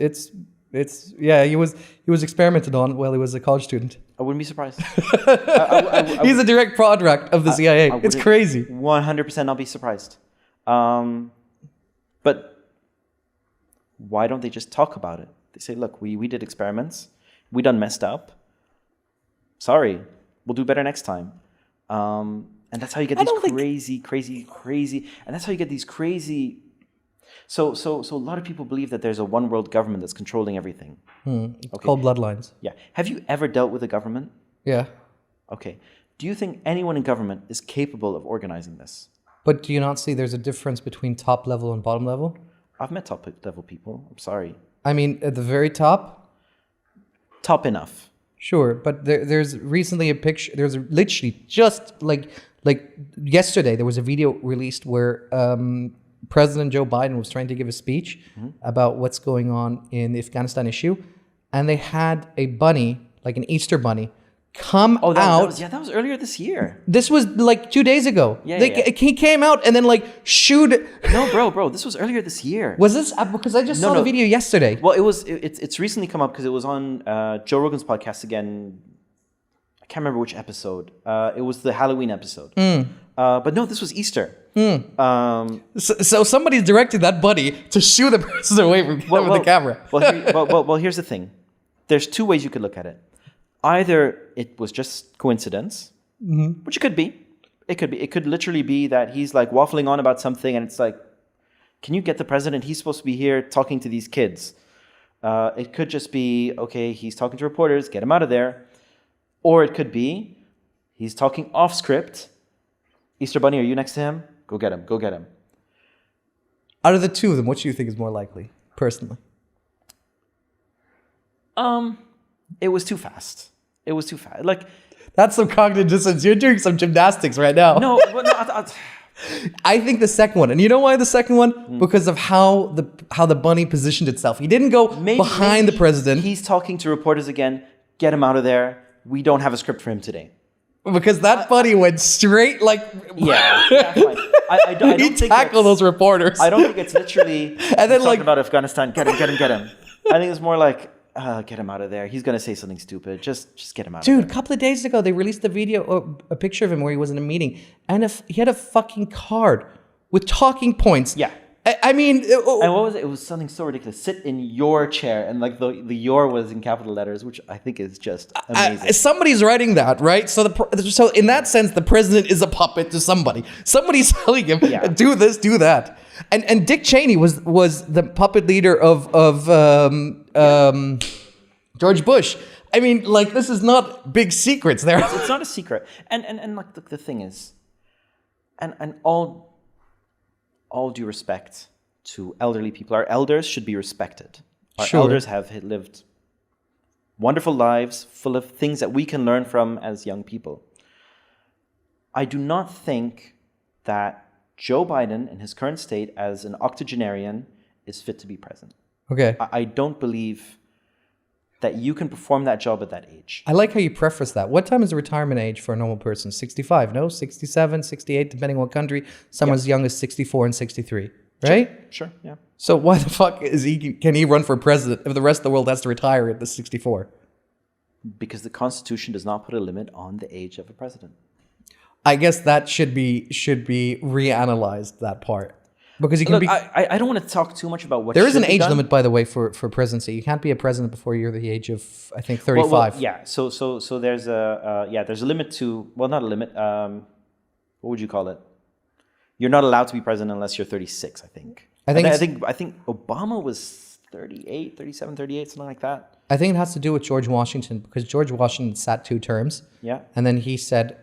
S1: yeah, he was experimented on while he was a college student.
S2: I wouldn't be surprised.
S1: He's a direct product of the CIA. It's crazy.
S2: 100% I'll be surprised. But why don't they just talk about it? They say, look, we did experiments. We done messed up. Sorry. We'll do better next time. And that's how you get these crazy. And that's how you get these crazy. So a lot of people believe that there's a one world government that's controlling everything.
S1: It's called bloodlines.
S2: Yeah. Have you ever dealt with a government?
S1: Yeah.
S2: Okay. Do you think anyone in government is capable of organizing this?
S1: But do you not see there's a difference between top level and bottom level?
S2: I've met top level people. I'm sorry.
S1: I mean, at the very top?
S2: Top enough.
S1: Sure, but there's recently a picture. There's literally just like Like yesterday, there was a video released where President Joe Biden was trying to give a speech about what's going on in the Afghanistan issue, and they had a bunny, like an Easter bunny, come out.
S2: That was earlier this year.
S1: This was like 2 days ago. He came out and then like shoot.
S2: No, bro, this was earlier this year.
S1: Was this because I just saw the video yesterday?
S2: Well, it's recently come up because it was on Joe Rogan's podcast again. I can't remember which episode. It was the Halloween episode. But no, this was Easter.
S1: So somebody's directed that bunny to shoo the person away from the camera.
S2: Well, here's the thing. There's two ways you could look at it. Either it was just coincidence, which it could be. It could literally be that he's like waffling on about something, and it's like, can you get the president? He's supposed to be here talking to these kids. It could just be, okay, he's talking to reporters, get him out of there. Or it could be, he's talking off script. Easter Bunny, are you next to him? Go get him.
S1: Out of the two of them, what do you think is more likely, personally?
S2: It was too fast. Like,
S1: that's some cognitive dissonance. You're doing some gymnastics right now.
S2: No,
S1: I think the second one, and you know why the second one? Because of how the bunny positioned itself. He didn't go behind the president.
S2: He's talking to reporters again. Get him out of there. We don't have a script for him today.
S1: Because that bunny went straight like...
S2: Yeah, fine. I don't
S1: he
S2: think
S1: tackled those reporters.
S2: I don't think it's literally
S1: and then
S2: talking about Afghanistan. Get him. I think it's more like, get him out of there. He's going to say something stupid. Just get him out of there.
S1: Dude, a couple of days ago, they released a picture of him where he was in a meeting. And he had a fucking card with talking points.
S2: Yeah.
S1: I mean...
S2: and what was it? It was something so ridiculous. Sit in your chair. And like the your was in capital letters, which I think is just amazing.
S1: Somebody's writing that, right? So in that sense, the president is a puppet to somebody. Somebody's telling him, do this, do that. And Dick Cheney was the puppet leader of George Bush. I mean, like, this is not big secrets there.
S2: It's not a secret. And like the thing is, and all due respect to elderly people, our elders should be respected. Our elders have lived wonderful lives full of things that we can learn from as young people. I do not think that Joe Biden, in his current state as an octogenarian, is fit to be president.
S1: Okay.
S2: I don't believe that you can perform that job at that age.
S1: I like how you preface that. What time is the retirement age for a normal person? 65, no? 67, 68, depending on what country. Some as young as 64 and 63, right?
S2: Sure, yeah.
S1: So why the fuck can he run for president if the rest of the world has to retire at the 64?
S2: Because the Constitution does not put a limit on the age of a president.
S1: I guess that should be reanalyzed, that part. Because you can
S2: Look, I don't want to talk too much about what
S1: there is an age limit, by the way, for presidency. You can't be a president before you're the age of, I think, 35.
S2: Well, yeah. So there's a limit to, well, not a limit. What would you call it? You're not allowed to be president unless you're 36, I think. I think Obama was 38, 37, 38, something like that.
S1: I think it has to do with George Washington, because George Washington sat 2 terms.
S2: Yeah.
S1: And then he said...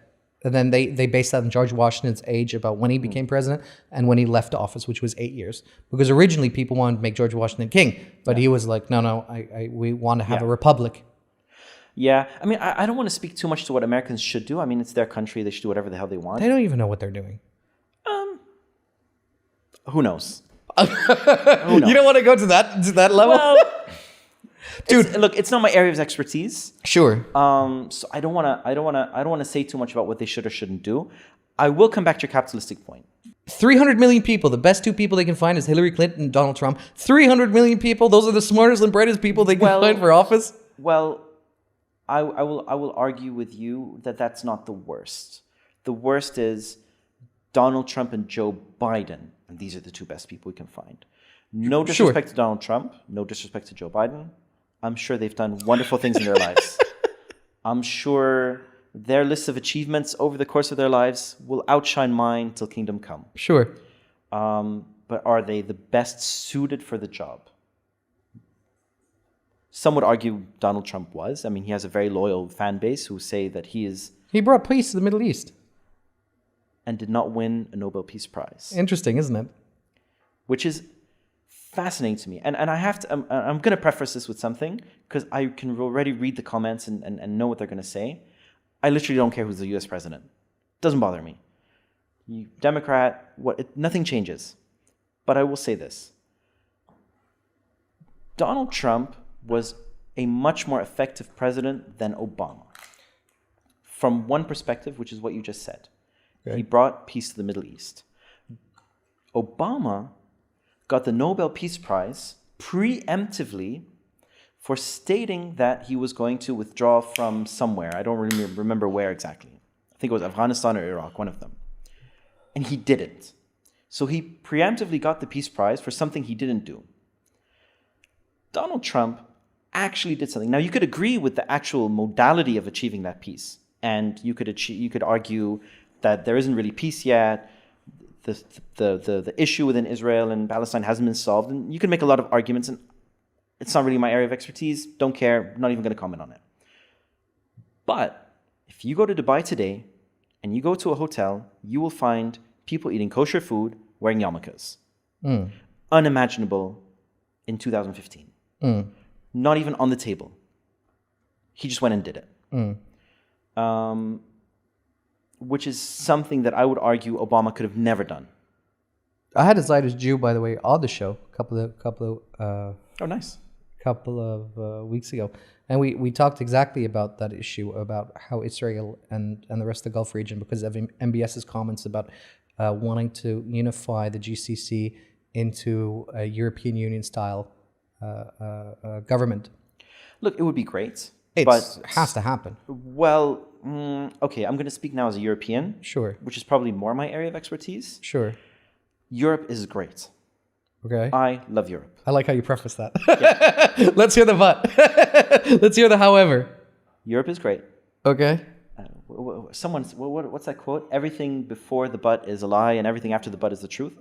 S1: And then they based that on George Washington's age about when he became president and when he left office, which was 8 years. Because originally people wanted to make George Washington king, but he was like, no, we want to have a republic.
S2: Yeah, I mean, I don't want to speak too much to what Americans should do. I mean, it's their country; they should do whatever the hell they want.
S1: They don't even know what they're doing.
S2: Who knows?
S1: You don't want to go to that level.
S2: Well,
S1: dude,
S2: look, it's not my area of expertise.
S1: Sure.
S2: So I don't want to say too much about what they should or shouldn't do. I will come back to your capitalistic point.
S1: 300 million people. The best 2 people they can find is Hillary Clinton and Donald Trump. 300 million people. Those are the smartest and brightest people they can find for office.
S2: Well, I will argue with you that that's not the worst. The worst is Donald Trump and Joe Biden, and these are the 2 best people we can find. No disrespect to Donald Trump. No disrespect to Joe Biden. I'm sure they've done wonderful things in their lives. I'm sure their list of achievements over the course of their lives will outshine mine till kingdom come.
S1: Sure.
S2: But are they the best suited for the job? Some would argue Donald Trump was. I mean, he has a very loyal fan base who say that he
S1: brought peace to the Middle East.
S2: And did not win a Nobel Peace Prize.
S1: Interesting, isn't it?
S2: Which is fascinating to me. And I have to, I'm going to preface this with something, because I can already read the comments and know what they're going to say. I literally don't care who's the US president. It doesn't bother me. Democrat, nothing changes. But I will say this. Donald Trump was a much more effective president than Obama. From one perspective, which is what you just said. Okay. He brought peace to the Middle East. Obama got the Nobel Peace Prize preemptively for stating that he was going to withdraw from somewhere. I don't really remember where exactly. I think it was Afghanistan or Iraq, one of them. And he didn't. So he preemptively got the Peace Prize for something he didn't do. Donald Trump actually did something. Now, you could agree with the actual modality of achieving that peace. And you could argue that there isn't really peace yet. The issue within Israel and Palestine hasn't been solved. And you can make a lot of arguments, and it's not really my area of expertise. Don't care. Not even going to comment on it. But if you go to Dubai today and you go to a hotel, you will find people eating kosher food wearing yarmulkes. Unimaginable in 2015. Not even on the table. He just went and did it. Which is something that I would argue Obama could have never done.
S1: I had a Zionist Jew, by the way, on the show
S2: nice.
S1: couple of weeks ago, and we talked exactly about that issue, about how Israel and the rest of the Gulf region, because of MBS's comments about wanting to unify the GCC into a European Union style government.
S2: Look, it would be great.
S1: It has to happen.
S2: Well, okay, I'm going to speak now as a European.
S1: Sure.
S2: Which is probably more my area of expertise.
S1: Sure.
S2: Europe is great.
S1: Okay.
S2: I love Europe.
S1: I like how you preface that. Yeah. Let's hear the but. Let's hear the however.
S2: Europe is great.
S1: Okay.
S2: What's that quote? Everything before the but is a lie and everything after the but is the truth.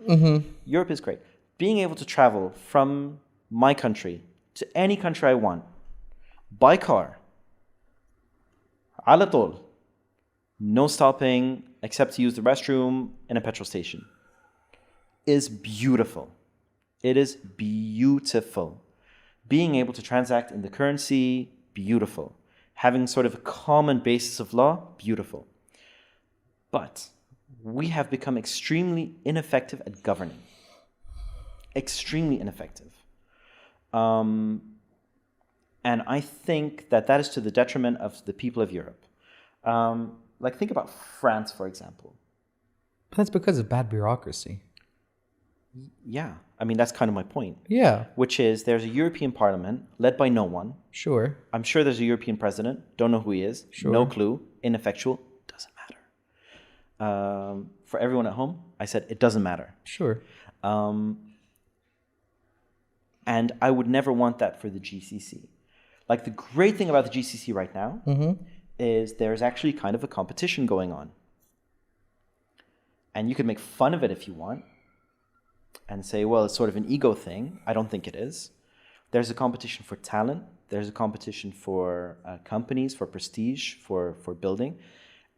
S2: Europe is great. Being able to travel from my country to any country I want by car, على طول, no stopping except to use the restroom in a petrol station, is beautiful. It is beautiful. Being able to transact in the currency, beautiful. Having sort of a common basis of law, beautiful. But we have become extremely ineffective at governing. Extremely ineffective. And I think that is to the detriment of the people of Europe. Think about France, for example.
S1: That's because of bad bureaucracy.
S2: Yeah. I mean, that's kind of my point.
S1: Yeah.
S2: Which is, there's a European Parliament led by no one.
S1: Sure.
S2: I'm sure there's a European President. Don't know who he is.
S1: Sure.
S2: No clue. Ineffectual. Doesn't matter. For everyone at home, I said it doesn't matter.
S1: Sure.
S2: And I would never want that for the GCC. Like, the great thing about the GCC right now is there's actually kind of a competition going on. And you can make fun of it if you want and say, well, it's sort of an ego thing. I don't think it is. There's a competition for talent. There's a competition for companies, for prestige, for building.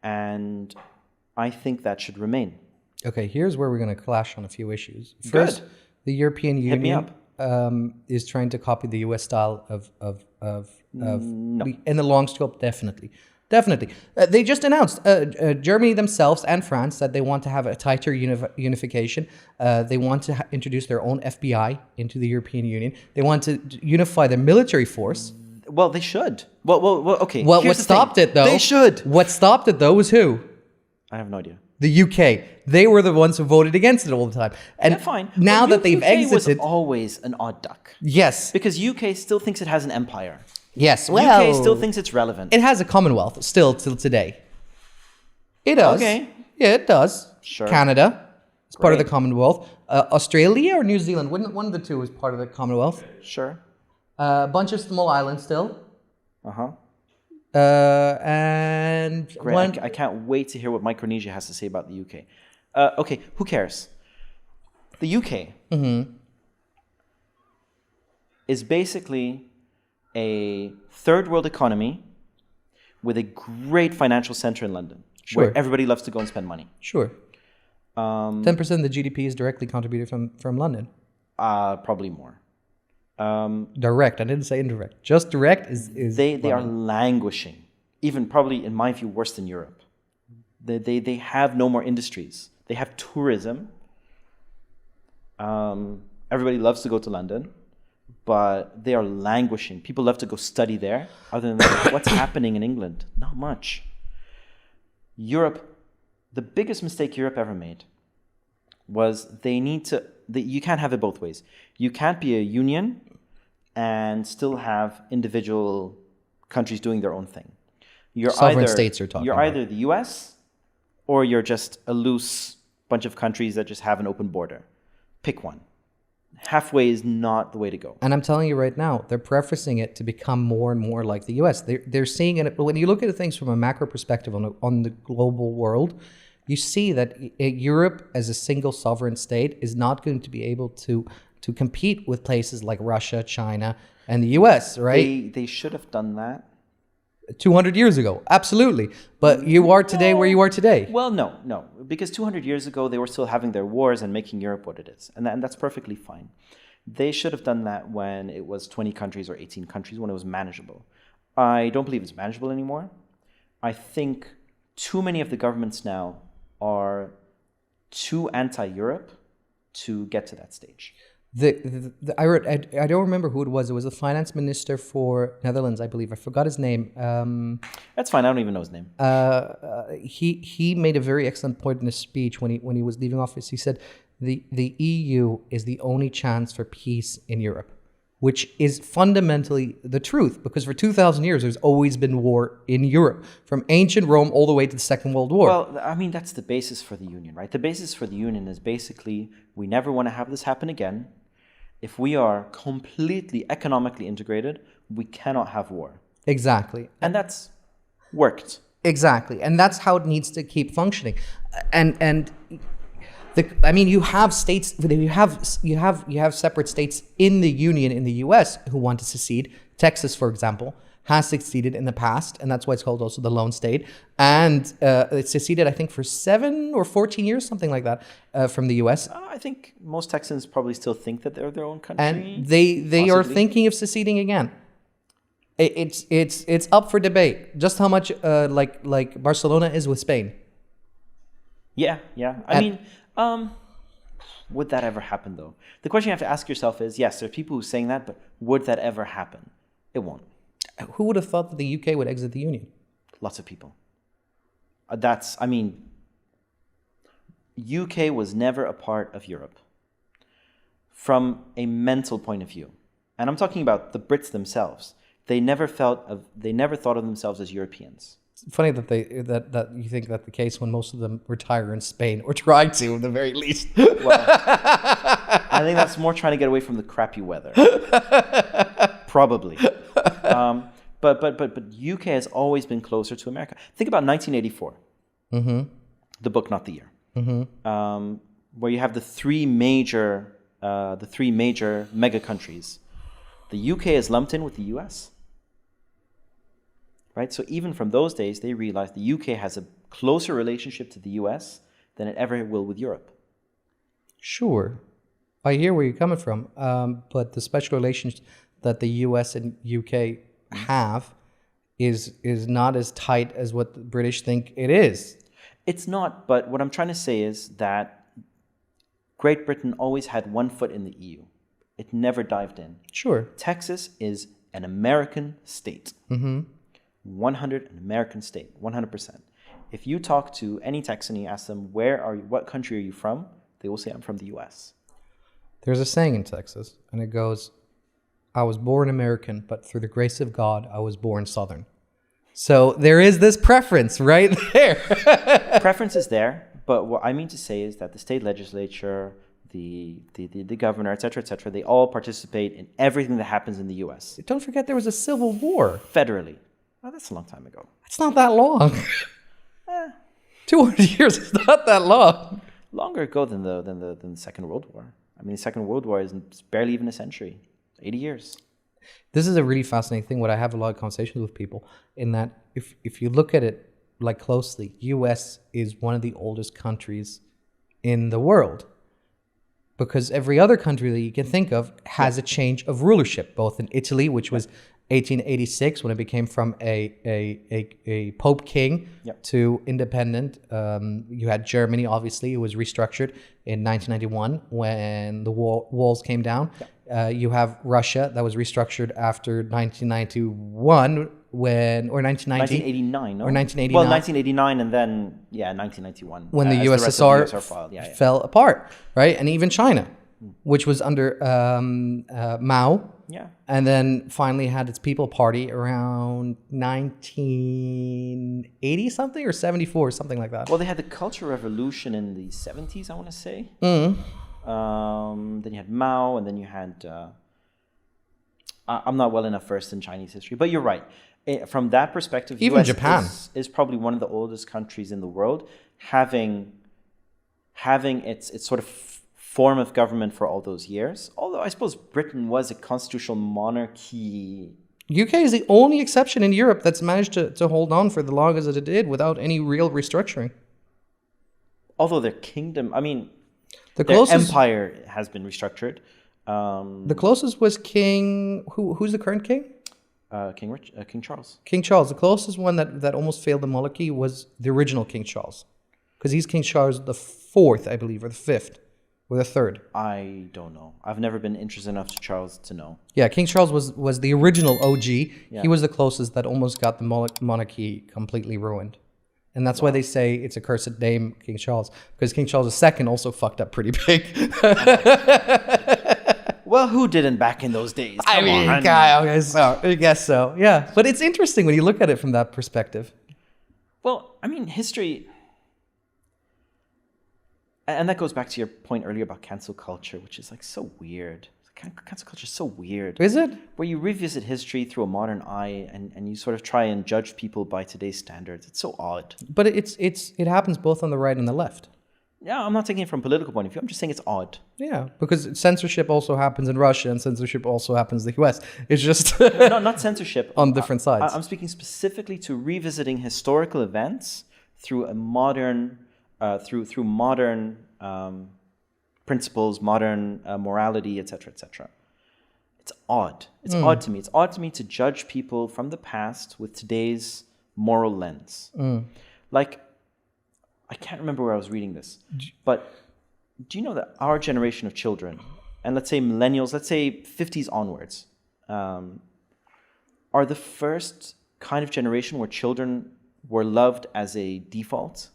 S2: And I think that should remain. Okay,
S1: here's where we're going to clash on a few issues. First, the European Union...
S2: Hit me up.
S1: Is trying to copy the US style of
S2: no.
S1: In the long scope, definitely. They just announced, Germany themselves and France, that they want to have a tighter unification. They want to introduce their own FBI into the European Union. They want to unify their military force.
S2: Well, they should. Well, okay.
S1: Well, what stopped it, though?
S2: They should.
S1: What stopped it, though, was who?
S2: I have no idea.
S1: The UK. They were the ones who voted against it all the time. And
S2: yeah, fine.
S1: Now that they've exited...
S2: UK was always an odd duck.
S1: Yes.
S2: Because UK still thinks it has an empire.
S1: Yes, well...
S2: UK still thinks it's relevant.
S1: It has a Commonwealth still till today. It does.
S2: Okay.
S1: Yeah, it does.
S2: Sure.
S1: Canada is part of the Commonwealth. Australia or New Zealand? One of the two is part of the Commonwealth.
S2: Sure.
S1: A bunch of small islands still.
S2: Uh-huh.
S1: And...
S2: Great. I can't wait to hear what Micronesia has to say about the UK. Okay, who cares? The UK is basically a third world economy with a great financial center in London, where everybody loves to go and spend money.
S1: Sure. 10% of the GDP is directly contributed from London.
S2: Probably more.
S1: Direct. I didn't say indirect. Just direct is
S2: they are languishing. Even probably, in my view, worse than Europe. They have no more industries. They have tourism. Everybody loves to go to London, but they are languishing. People love to go study there. Other than that, what's happening in England? Not much. Europe, the biggest mistake Europe ever made was you can't have it both ways. You can't be a union and still have individual countries doing their own thing.
S1: Sovereign states you're talking
S2: You're
S1: about.
S2: either the US or you're just a loose bunch of countries that just have an open border. Pick one. Halfway is not the way to go.
S1: And I'm telling you right now, they're prefacing it to become more and more like the US. They're seeing it, when you look at things from a macro perspective on the global world, you see that Europe as a single sovereign state is not going to be able to compete with places like Russia, China, and the US, right?
S2: They should have done that
S1: 200 years ago, absolutely. But you are today where you are today.
S2: Well, no. Because 200 years ago, they were still having their wars and making Europe what it is. And that's perfectly fine. They should have done that when it was 20 countries or 18 countries, when it was manageable. I don't believe it's manageable anymore. I think too many of the governments now are too anti-Europe to get to that stage.
S1: I don't remember who it was. It was the finance minister for Netherlands, I believe. I forgot his name.
S2: That's fine. I don't even know his name.
S1: He made a very excellent point in his speech when he was leaving office. He said the EU is the only chance for peace in Europe, which is fundamentally the truth, because for 2,000 years there's always been war in Europe, from ancient Rome all the way to the Second World War.
S2: Well, I mean, that's the basis for the union, right? The basis for the union is basically we never want to have this happen again. If we are completely economically integrated, we cannot have war.
S1: Exactly.
S2: And that's worked.
S1: Exactly. And that's how it needs to keep functioning. You have states, you have separate states in the union in the US who want to secede. Texas, for example, has succeeded in the past, and that's why it's called also the lone state. And it seceded, I think, for 7 or 14 years, something like that, from the US.
S2: I think most Texans probably still think that they're their own country.
S1: And they are thinking of seceding again. It's up for debate. Just how much like Barcelona is with Spain.
S2: Yeah. I mean, would that ever happen though? The question you have to ask yourself is, yes, there are people who are saying that, but would that ever happen? It won't.
S1: Who would have thought that the UK would exit the Union?
S2: Lots of people. UK was never a part of Europe from a mental point of view. And I'm talking about the Brits themselves. They never thought of themselves as Europeans.
S1: It's funny that you think that's the case when most of them retire in Spain, or try to, at the very least.
S2: Well, I think that's more trying to get away from the crappy weather. Probably. But UK has always been closer to America. Think about 1984.
S1: Mm-hmm.
S2: The book, not the year.
S1: Mm-hmm.
S2: Where you have the three major mega countries. The UK is lumped in with the US. Right? So even from those days, they realized the UK has a closer relationship to the US than it ever will with Europe.
S1: Sure. I hear where you're coming from. But the special relations that the US and UK have is not as tight as what the British think it is.
S2: It's not, but what I'm trying to say is that Great Britain always had one foot in the EU. It never dived in.
S1: Sure.
S2: Texas is an American state.
S1: Mm-hmm.
S2: 100 an American state, 100%. If you talk to any Texan and you ask them, what country are you from? They will say, I'm from the US.
S1: There's a saying in Texas, and it goes, I was born American, but through the grace of God, I was born Southern. So there is this preference right there.
S2: Preference is there, but what I mean to say is that the state legislature, the governor, et cetera, they all participate in everything that happens in the US.
S1: Don't forget there was a civil war.
S2: Federally. Oh, that's a long time ago.
S1: It's not that long. 200 years is not that long.
S2: Longer ago than the Second World War. I mean, the Second World War is barely even a century. 80 years.
S1: This is a really fascinating thing. What I have a lot of conversations with people in that if you look at it like closely, US is one of the oldest countries in the world. because every other country that you can think of has a change of rulership, both in Italy, which was 1886 when it became from a Pope king to independent. You had Germany, obviously, it was restructured in 1991 when the walls came down. You have Russia that was restructured after 1991 or 1989, no? Or 1989.
S2: Well, 1989 and then 1991
S1: when the USSR fell apart, right? And even China, which was under Mao.
S2: Yeah.
S1: And then finally had its People Party around 1980 something or 74 or something like that.
S2: Well, they had the Cultural Revolution in the 70s, I want to say.
S1: Mm.
S2: Then you had Mao, and then you had... I'm not well enough versed in Chinese history, but you're right. From that perspective,
S1: even
S2: US
S1: Japan
S2: is probably one of the oldest countries in the world, having its sort of form of government for all those years. Although I suppose Britain was a constitutional monarchy.
S1: UK is the only exception in Europe that's managed to hold on for the longest that it did without any real restructuring.
S2: Although their kingdom, I mean,
S1: their
S2: empire has been restructured.
S1: The closest was King... Who's the current king?
S2: King Charles.
S1: King Charles. The closest one that almost failed the monarchy was the original King Charles. Because he's King Charles the 4th, I believe, or the 5th. Or the 3rd.
S2: I don't know. I've never been interested enough to Charles to know.
S1: Yeah, King Charles was the original OG. Yeah. He was the closest that almost got the monarchy completely ruined. And that's why they say it's a cursed name, King Charles. Because King Charles II also fucked up pretty big.
S2: Well, who didn't back in those days?
S1: I guess so. Yeah. But it's interesting when you look at it from that perspective.
S2: Well, I mean, history... And that goes back to your point earlier about cancel culture, which is like so weird. Cancel culture is so weird.
S1: Is it?
S2: Where you revisit history through a modern eye and you sort of try and judge people by today's standards. It's so odd.
S1: But it happens both on the right and the left.
S2: Yeah, I'm not taking it from a political point of view. I'm just saying it's odd.
S1: Yeah, because censorship also happens in Russia and censorship also happens in the US. It's just...
S2: not censorship.
S1: On different sides.
S2: I'm speaking specifically to revisiting historical events through a modern... through modern principles, modern morality, etc., etc. It's odd. It's odd to me. It's odd to me to judge people from the past with today's moral lens. Like, I can't remember where I was reading this, but do you know that our generation of children, and let's say millennials, let's say 50s onwards, are the first kind of generation where children were loved as a default?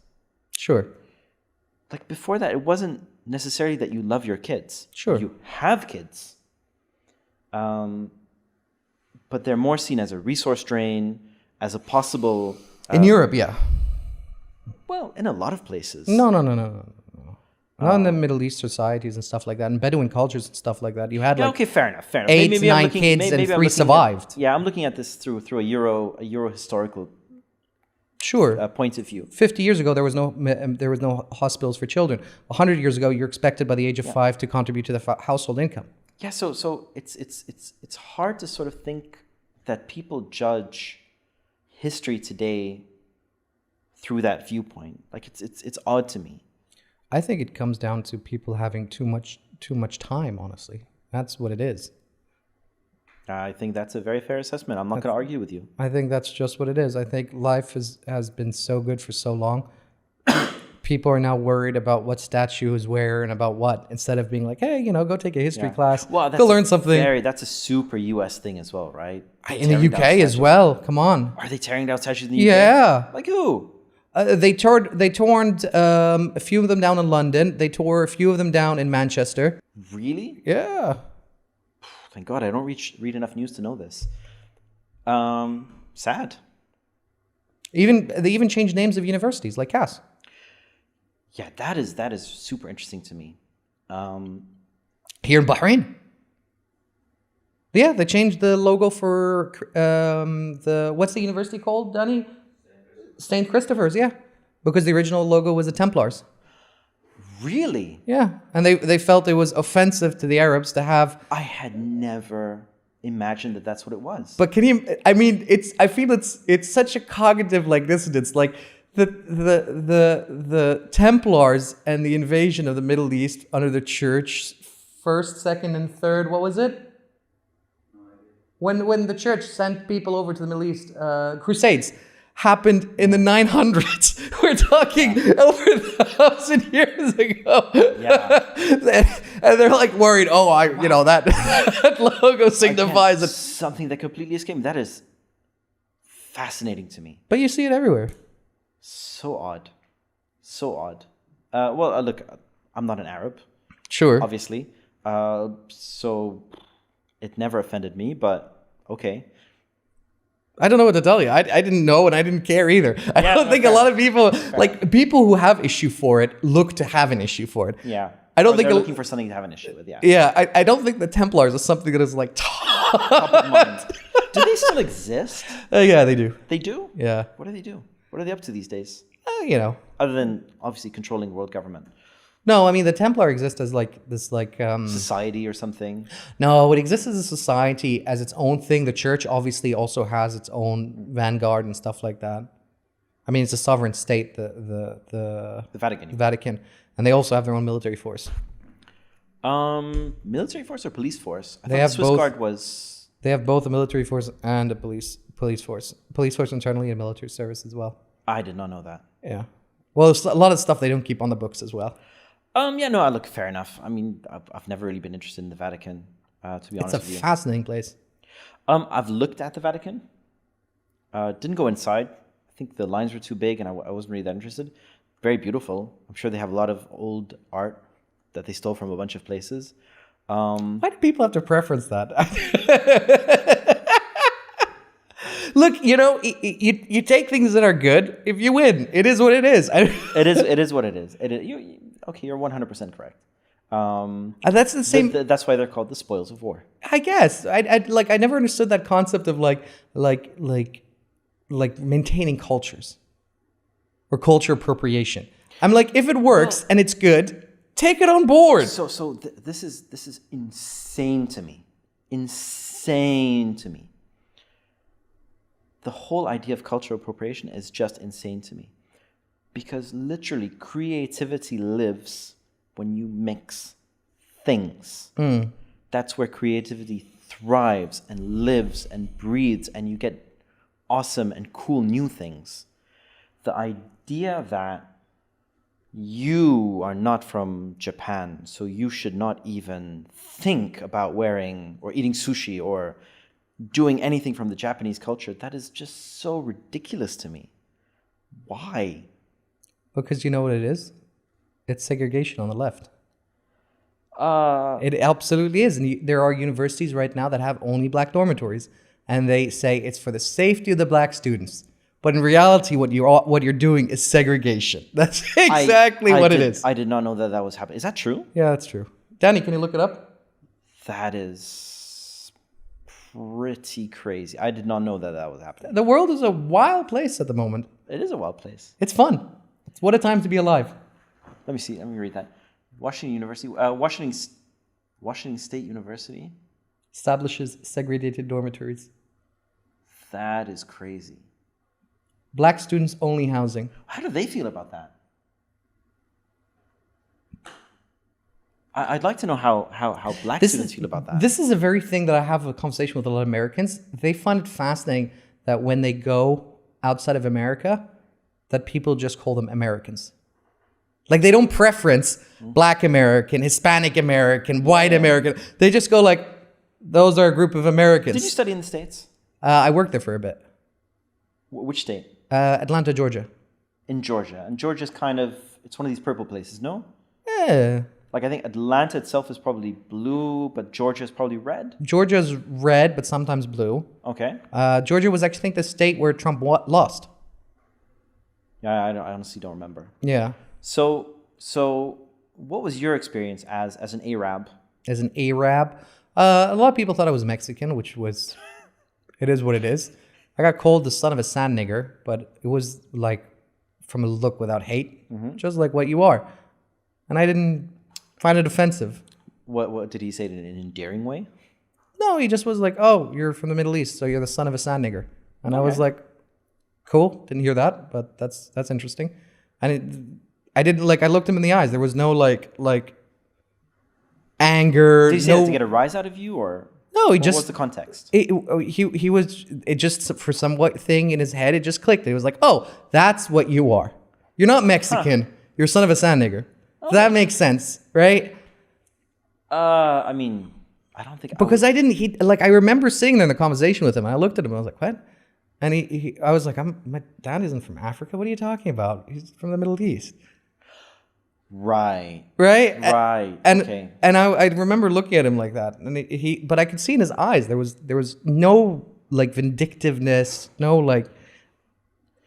S1: Sure.
S2: Like before that, it wasn't necessarily that you love your kids.
S1: Sure.
S2: You have kids. But they're more seen as a resource drain, as a possible...
S1: in Europe, yeah.
S2: Well, in a lot of places.
S1: No. Not in the Middle East societies and stuff like that, and Bedouin cultures and stuff like that. You had
S2: okay, fair enough.
S1: 8, 9 kids and 3 survived.
S2: I'm looking at this through a Euro historical point of view.
S1: 50 years ago, there was no hospitals for children. 100 years ago, you're expected by the age of 5 to contribute to the household income.
S2: Yeah, so it's hard to sort of think that people judge history today through that viewpoint. Like it's odd to me.
S1: I think it comes down to people having too much time. Honestly, that's what it is.
S2: I think that's a very fair assessment. I'm not going to argue with you.
S1: I think that's just what it is. I think life has been so good for so long. People are now worried about what statue is where and about what, instead of being like, hey, go take a history class, go learn something.
S2: That's a super US thing as well, right?
S1: In the UK as well. Come on.
S2: Are they tearing down statues in the UK?
S1: Yeah.
S2: Like who?
S1: They tore a few of them down in London. They tore a few of them down in Manchester.
S2: Really?
S1: Yeah.
S2: Thank God I don't read enough news to know this. Sad. They even changed names of universities, like Cass. Yeah, that is super interesting to me.
S1: Here in Bahrain. Yeah, they changed the logo for what's the university called, Danny? St. Christopher's, yeah. Because the original logo was the Templars.
S2: Really?
S1: Yeah. And they felt it was offensive to the Arabs to have...
S2: I had never imagined that that's what it was.
S1: But I feel it's such a cognitive dissonance. Like, the Templars and the invasion of the Middle East under the church, first, second, and third. What was it? When the church sent people over to the Middle East, Crusades happened in the 900s. We're talking over 1,000 years ago.
S2: Yeah.
S1: And they're like worried. Oh, that logo signifies it.
S2: Something that completely escaped me. That is fascinating to me.
S1: But you see it everywhere.
S2: So odd. Look, I'm not an Arab.
S1: Sure.
S2: Obviously. So it never offended me, but okay.
S1: I don't know what to tell you. I didn't know and I didn't care either. I don't think a lot of people, people who have issue for it, look to have an issue for it.
S2: Yeah.
S1: I don't think
S2: they're looking for something to have an issue with, yeah.
S1: Yeah, I don't think the Templars is something that is like
S2: top of mind. Do they still exist?
S1: Yeah, they do.
S2: They do?
S1: Yeah.
S2: What do they do? What are they up to these days?
S1: Other
S2: than obviously controlling world government.
S1: No, I mean the Templar exists as
S2: society or something.
S1: No, it exists as a society as its own thing. The church obviously also has its own vanguard and stuff like that. I mean, it's a sovereign state, the
S2: Vatican.
S1: Vatican, and they also have their own military force.
S2: Military force or police force? I
S1: they
S2: thought
S1: have
S2: the Swiss
S1: both.
S2: Guard was.
S1: They have both a military force and a police force. Police force internally and military service as well.
S2: I did not know that.
S1: Yeah. Well, it's a lot of stuff they don't keep on the books as well.
S2: Look, fair enough. I mean, I've never really been interested in the Vatican, to be honest with you.
S1: It's a fascinating place.
S2: I've looked at the Vatican. Didn't go inside. I think the lines were too big and I wasn't really that interested. Very beautiful. I'm sure they have a lot of old art that they stole from a bunch of places.
S1: Why do people have to preference that? Look, you take things that are good. If you win, it is what it is.
S2: It is what it is. You're 100% correct.
S1: That's the same.
S2: That's why they're called the spoils of war.
S1: I guess. I never understood that concept of like maintaining cultures or culture appropriation. I'm like, if it works and it's good, take it on board.
S2: This is insane to me. Insane to me. The whole idea of cultural appropriation is just insane to me. Because literally, creativity lives when you mix things. That's where creativity thrives and lives and breathes, and you get awesome and cool new things. The idea that you are not from Japan, so you should not even think about wearing or eating sushi or doing anything from the Japanese culture, that is just so ridiculous to me. Why?
S1: Because you know what it is? It's segregation on the left. It absolutely is. And there are universities right now that have only black dormitories. And they say it's for the safety of the black students. But in reality, what you're doing is segregation. That's exactly what it is.
S2: I did not know that was happening. Is that true?
S1: Yeah, that's true. Danny, can you look it up?
S2: That is pretty crazy. I did not know that was happening.
S1: The world is a wild place at the moment.
S2: It is a wild place.
S1: It's fun. It's what a time to be alive.
S2: Let me see. Let me read that. Washington State University
S1: establishes segregated dormitories.
S2: That is crazy.
S1: Black students only housing.
S2: How do they feel about that? I'd like to know how black students feel about that.
S1: This is a very thing that I have a conversation with a lot of Americans. They find it fascinating that when they go outside of America, that people just call them Americans. Like they don't preference Black American, Hispanic American, white American. They just go like, those are a group of Americans.
S2: Did you study in the States?
S1: I worked there for a bit.
S2: Which state?
S1: Atlanta, Georgia.
S2: In Georgia. And Georgia's it's one of these purple places, no?
S1: Yeah.
S2: Like I think Atlanta itself is probably blue, but Georgia is probably red?
S1: Georgia's red, but sometimes blue.
S2: Okay.
S1: Georgia was actually, I think, the state where Trump lost.
S2: Yeah, I honestly don't remember.
S1: Yeah.
S2: So what was your experience as an Arab?
S1: As an Arab? A lot of people thought I was Mexican, which was... It is what it is. I got called the son of a sand nigger, but it was like from a look without hate, just like what you are. And I didn't find it offensive.
S2: What did he say in an endearing way?
S1: No, he just was like, oh, you're from the Middle East, so you're the son of a sand nigger. And I was like, Cool. Didn't hear that, but that's interesting. And I didn't I looked him in the eyes. There was no like anger.
S2: Did he say that to get a rise out of you, or
S1: No,
S2: what was the context?
S1: He was, it just, for some thing in his head, it just clicked. It was like, oh, that's what you are. You're not Mexican. You're a son of a sand nigger. Oh. That makes sense, right?
S2: I mean, I don't think...
S1: Because I remember sitting there in the conversation with him, and I looked at him, and I was like, what? And I was like, my dad isn't from Africa. What are you talking about? He's from the Middle East.
S2: Right.
S1: And
S2: okay.
S1: And I remember looking at him like that, and but I could see in his eyes there was no like vindictiveness, no like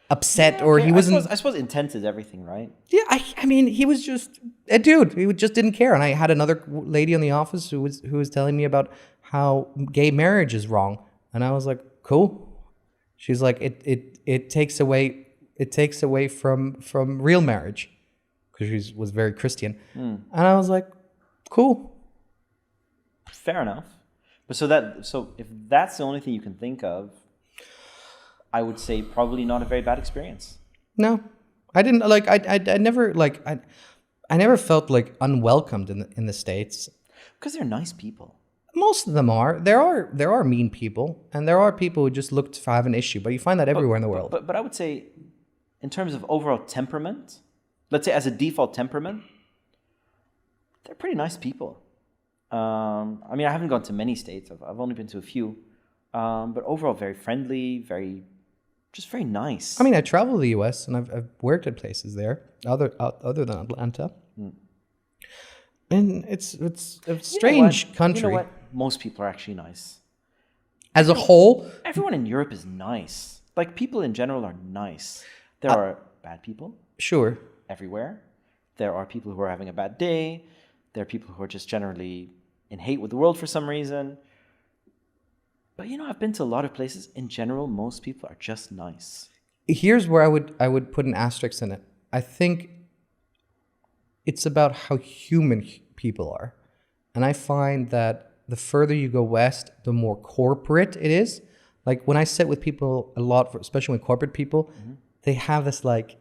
S1: upset, or he wasn't.
S2: I suppose intent is everything, right?
S1: Yeah, I mean, he was just a dude. He just didn't care. And I had another lady in the office who was telling me about how gay marriage is wrong, and I was like, cool. She's like, it takes away from real marriage. Because she was very Christian. And I was like, cool.
S2: Fair enough. But so if that's the only thing you can think of, I would say probably not a very bad experience.
S1: No. I didn't I never felt like unwelcomed in the States.
S2: Because they're nice people.
S1: Most of them are. There are mean people, and there are people who just look to have an issue, but you find that everywhere in the world.
S2: But I would say, in terms of overall temperament, let's say as a default temperament, they're pretty nice people. I mean, I haven't gone to many states. I've only been to a few. But overall, very friendly, very nice.
S1: I mean, I traveled to the U.S. and I've worked at places there, other than Atlanta. And it's a strange country.
S2: You know what? Most people are actually nice.
S1: As a whole?
S2: Everyone in Europe is nice. Like, people in general are nice. There are bad people.
S1: Sure.
S2: Everywhere. There are people who are having a bad day. There are people who are just generally in hate with the world for some reason. But I've been to a lot of places. In general, most people are just nice.
S1: Here's where I would put an asterisk in it. I think it's about how human people are. And I find that the further you go west, the more corporate it is. Like when I sit with people a lot, especially with corporate people, they have this like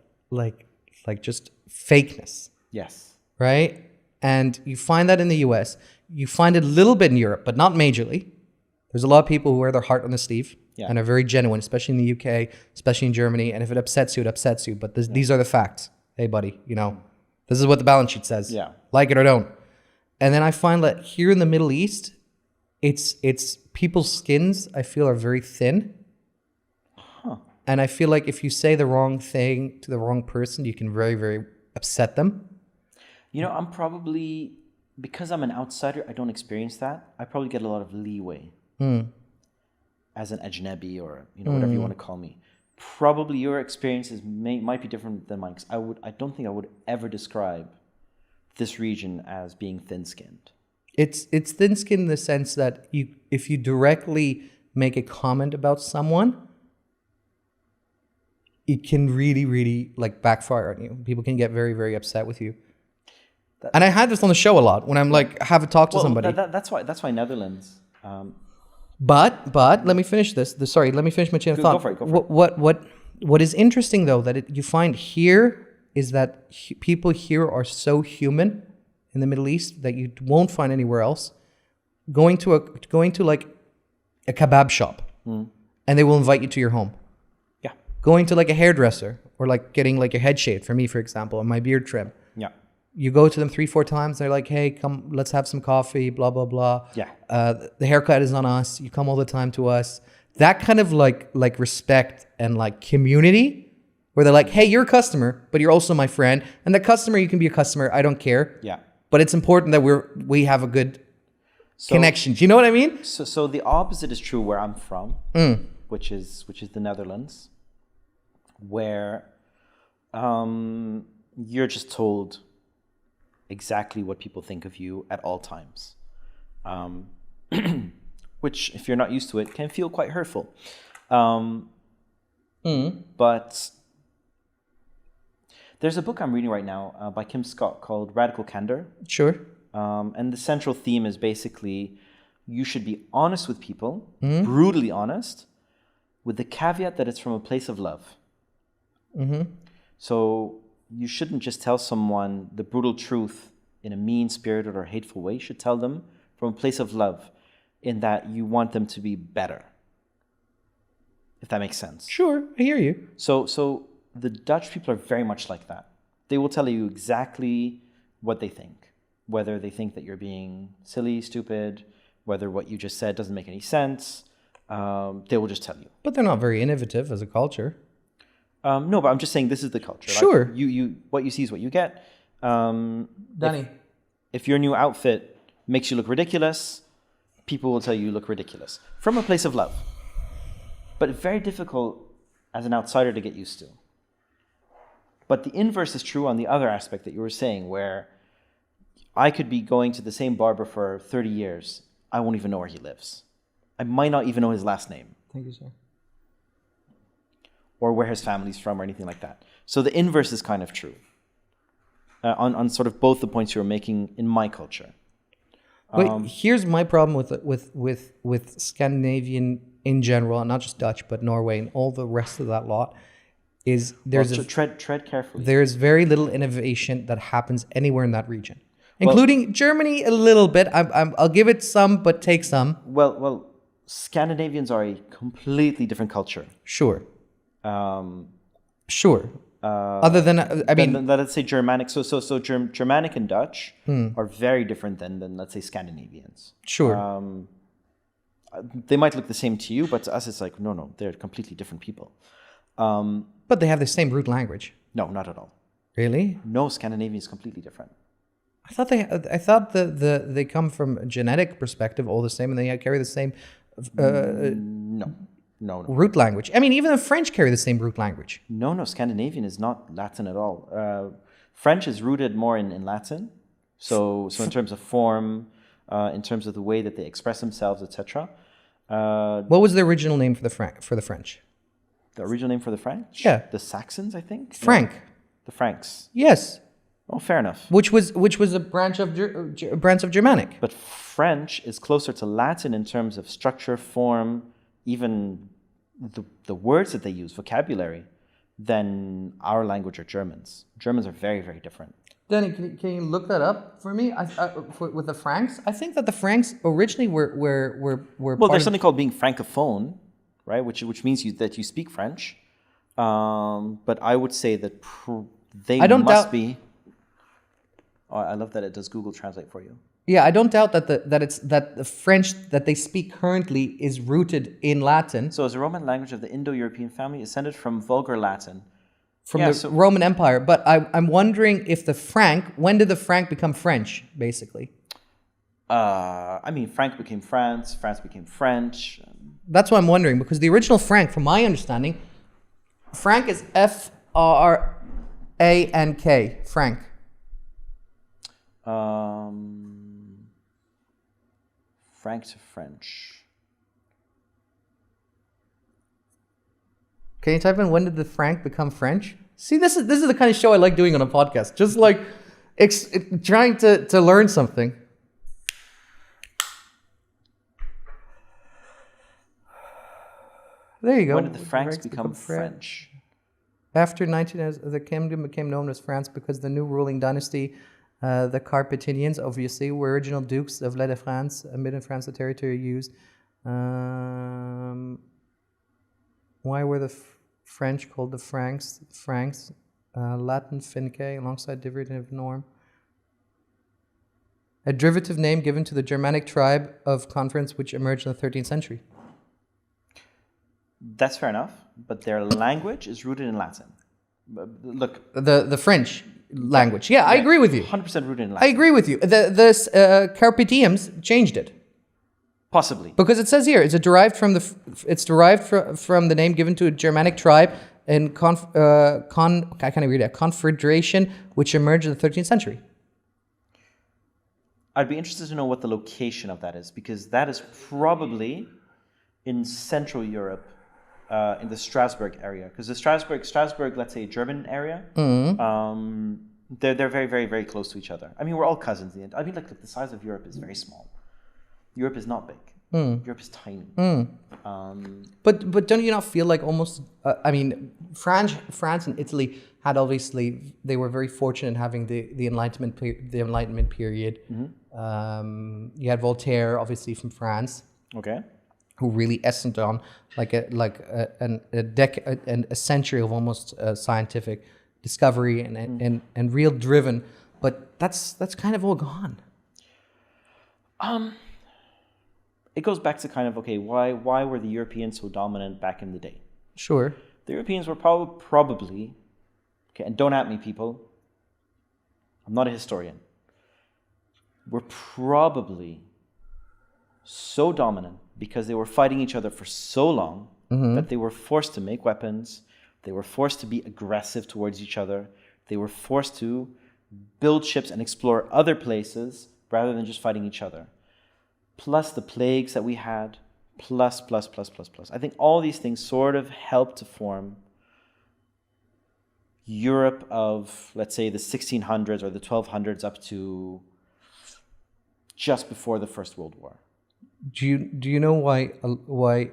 S1: just fakeness.
S2: Yes.
S1: Right? And you find that in the US. You find it a little bit in Europe, but not majorly. There's a lot of people who wear their heart on the sleeve and are very genuine, especially in the UK, especially in Germany. And if it upsets you, it upsets you. But these are the facts. Hey, buddy, this is what the balance sheet says.
S2: Yeah.
S1: Like it or don't. And then I find that here in the Middle East, it's people's skins, I feel, are very thin. And I feel like if you say the wrong thing to the wrong person, you can very, very upset them.
S2: I'm probably, because I'm an outsider, I don't experience that. I probably get a lot of leeway as an ajnabi or whatever you want to call me. Probably your experiences might be different than mine. 'Cause I don't think I would ever describe this region as being thin-skinned.
S1: It's thin-skinned in the sense that if you directly make a comment about someone, it can really, really backfire on you. People can get very, very upset with you. And I had this on the show a lot when I'm have a talk to somebody.
S2: That's why Netherlands.
S1: But let me finish this. Let me finish my chain of thought.
S2: Go for it.
S1: What is interesting though that you find here is that people here are so human in the Middle East that you won't find anywhere else. Going to a kebab shop, and they will invite you to your home.
S2: Yeah.
S1: Going to a hairdresser or getting your head shaved, for me, for example, and my beard trim.
S2: Yeah.
S1: You go to them 3-4 times. They're like, hey, come, let's have some coffee, blah, blah, blah.
S2: Yeah.
S1: The haircut is on us. You come all the time to us. That kind of respect and community where they're like, hey, you're a customer, but you're also my friend. And the customer, you can be a customer. I don't care.
S2: Yeah.
S1: But it's important that we have a good connection. Do you know what I mean?
S2: So the opposite is true where I'm from, which is the Netherlands, where you're just told exactly what people think of you at all times, which, if you're not used to it, can feel quite hurtful. But there's a book I'm reading right now by Kim Scott called Radical Candor.
S1: Sure.
S2: And the central theme is basically you should be honest with people, brutally honest, with the caveat that it's from a place of love. So you shouldn't just tell someone the brutal truth in a mean-spirited or hateful way. You should tell them from a place of love, in that you want them to be better. If that makes sense.
S1: Sure, I hear you.
S2: So the Dutch people are very much like that. They will tell you exactly what they think. Whether they think that you're being silly, stupid, whether what you just said doesn't make any sense, they will just tell you.
S1: But they're not very innovative as a culture.
S2: No, but I'm just saying this is the culture.
S1: Sure.
S2: Like you what you see is what you get.
S1: Danny.
S2: If your new outfit makes you look ridiculous, people will tell you look ridiculous. From a place of love. But very difficult as an outsider to get used to. But the inverse is true on the other aspect that you were saying, where I could be going to the same barber for 30 years. I won't even know where he lives. I might not even know his last name.
S1: Thank you, sir.
S2: Or where his family's from or anything like that. So the inverse is kind of true. On sort of both the points you were making in my culture.
S1: Wait, here's my problem with Scandinavian in general, and not just Dutch, but Norway and all the rest of that lot, is
S2: tread carefully.
S1: There's very little innovation that happens anywhere in that region, including Germany a little bit. I'll give it some, but take some.
S2: Well, Scandinavians are a completely different culture.
S1: Sure. Sure. Other than
S2: let's say Germanic. So Germanic and Dutch are very different than let's say Scandinavians.
S1: Sure.
S2: They might look the same to you, but to us it's like no, they're completely different people.
S1: But they have the same root language.
S2: No, not at all.
S1: Really?
S2: No, Scandinavian is completely different.
S1: I thought they come from a genetic perspective all the same, and they carry the same. No. Root language. I mean, even the French carry the same root language.
S2: No, Scandinavian is not Latin at all. French is rooted more in Latin. So in terms of form, in terms of the way that they express themselves, etc.
S1: What was the original name for the French?
S2: The original name for the French?
S1: Yeah.
S2: The Saxons, I think?
S1: Frank.
S2: No. The Franks.
S1: Yes.
S2: Oh, fair enough.
S1: Which was a branch of Germanic.
S2: But French is closer to Latin in terms of structure, form, even the words that they use, vocabulary, than our language or Germans. Germans are very, very different.
S1: Danny, can you look that up for me? With the Franks, I think that the Franks originally were.
S2: Well, there's something called being francophone, right? Which means that you speak French. But I would say that they must be. Oh, I love that it does Google Translate for you.
S1: Yeah, I don't doubt that the French that they speak currently is rooted in Latin.
S2: So, as a Roman language of the Indo-European family, descended from Vulgar Latin.
S1: From the Roman Empire. But I'm wondering if when did the Frank become French, basically?
S2: I mean, Frank became France became French.
S1: That's what I'm wondering, because the original Frank, from my understanding, Frank is F-R-A-N-K, Frank.
S2: Frank to French.
S1: Can you type in when did the Frank become French? See, this is the kind of show I like doing on a podcast. Just like trying to learn something. There you go.
S2: When did the Franks become French?
S1: After 1900, the kingdom became known as France because the new ruling dynasty, the Carpathians, obviously, were original dukes of Ile de France, mid in France, the territory used. Why were the French called the Franks? Latin Finke, alongside derivative norm. A derivative name given to the Germanic tribe of conference which emerged in the 13th century.
S2: That's fair enough, but their language is rooted in Latin. Look,
S1: the French language. Yeah, I agree with you.
S2: 100% rooted in Latin.
S1: I agree with you. The Carpe Diems changed it.
S2: Possibly,
S1: because it says here it's derived from the name given to a Germanic tribe in I can't read it. Confederation, which emerged in the 13th century.
S2: I'd be interested to know what the location of that is, because that is probably in Central Europe, in the Strasbourg area. Because the Strasbourg, let's say German area, they're very, very, very close to each other. I mean, we're all cousins. I mean, like the size of Europe is very small. Europe is not big. Europe is tiny.
S1: But don't you not feel like almost? I mean, France and Italy had obviously they were very fortunate in having the Enlightenment period. You had Voltaire, obviously from France,
S2: Okay.
S1: who really essence on a century of almost scientific discovery and real driven. But that's kind of all gone.
S2: It goes back to kind of, okay, why were the Europeans so dominant back in the day?
S1: Sure.
S2: The Europeans were probably, okay, and don't at me, people, I'm not a historian, were probably so dominant because they were fighting each other for so long that they were forced to make weapons, they were forced to be aggressive towards each other, they were forced to build ships and explore other places rather than just fighting each other. Plus the plagues that we had, plus. I think all these things sort of helped to form Europe of, let's say, the 1600s or the 1200s up to just before the First World War.
S1: Do you know why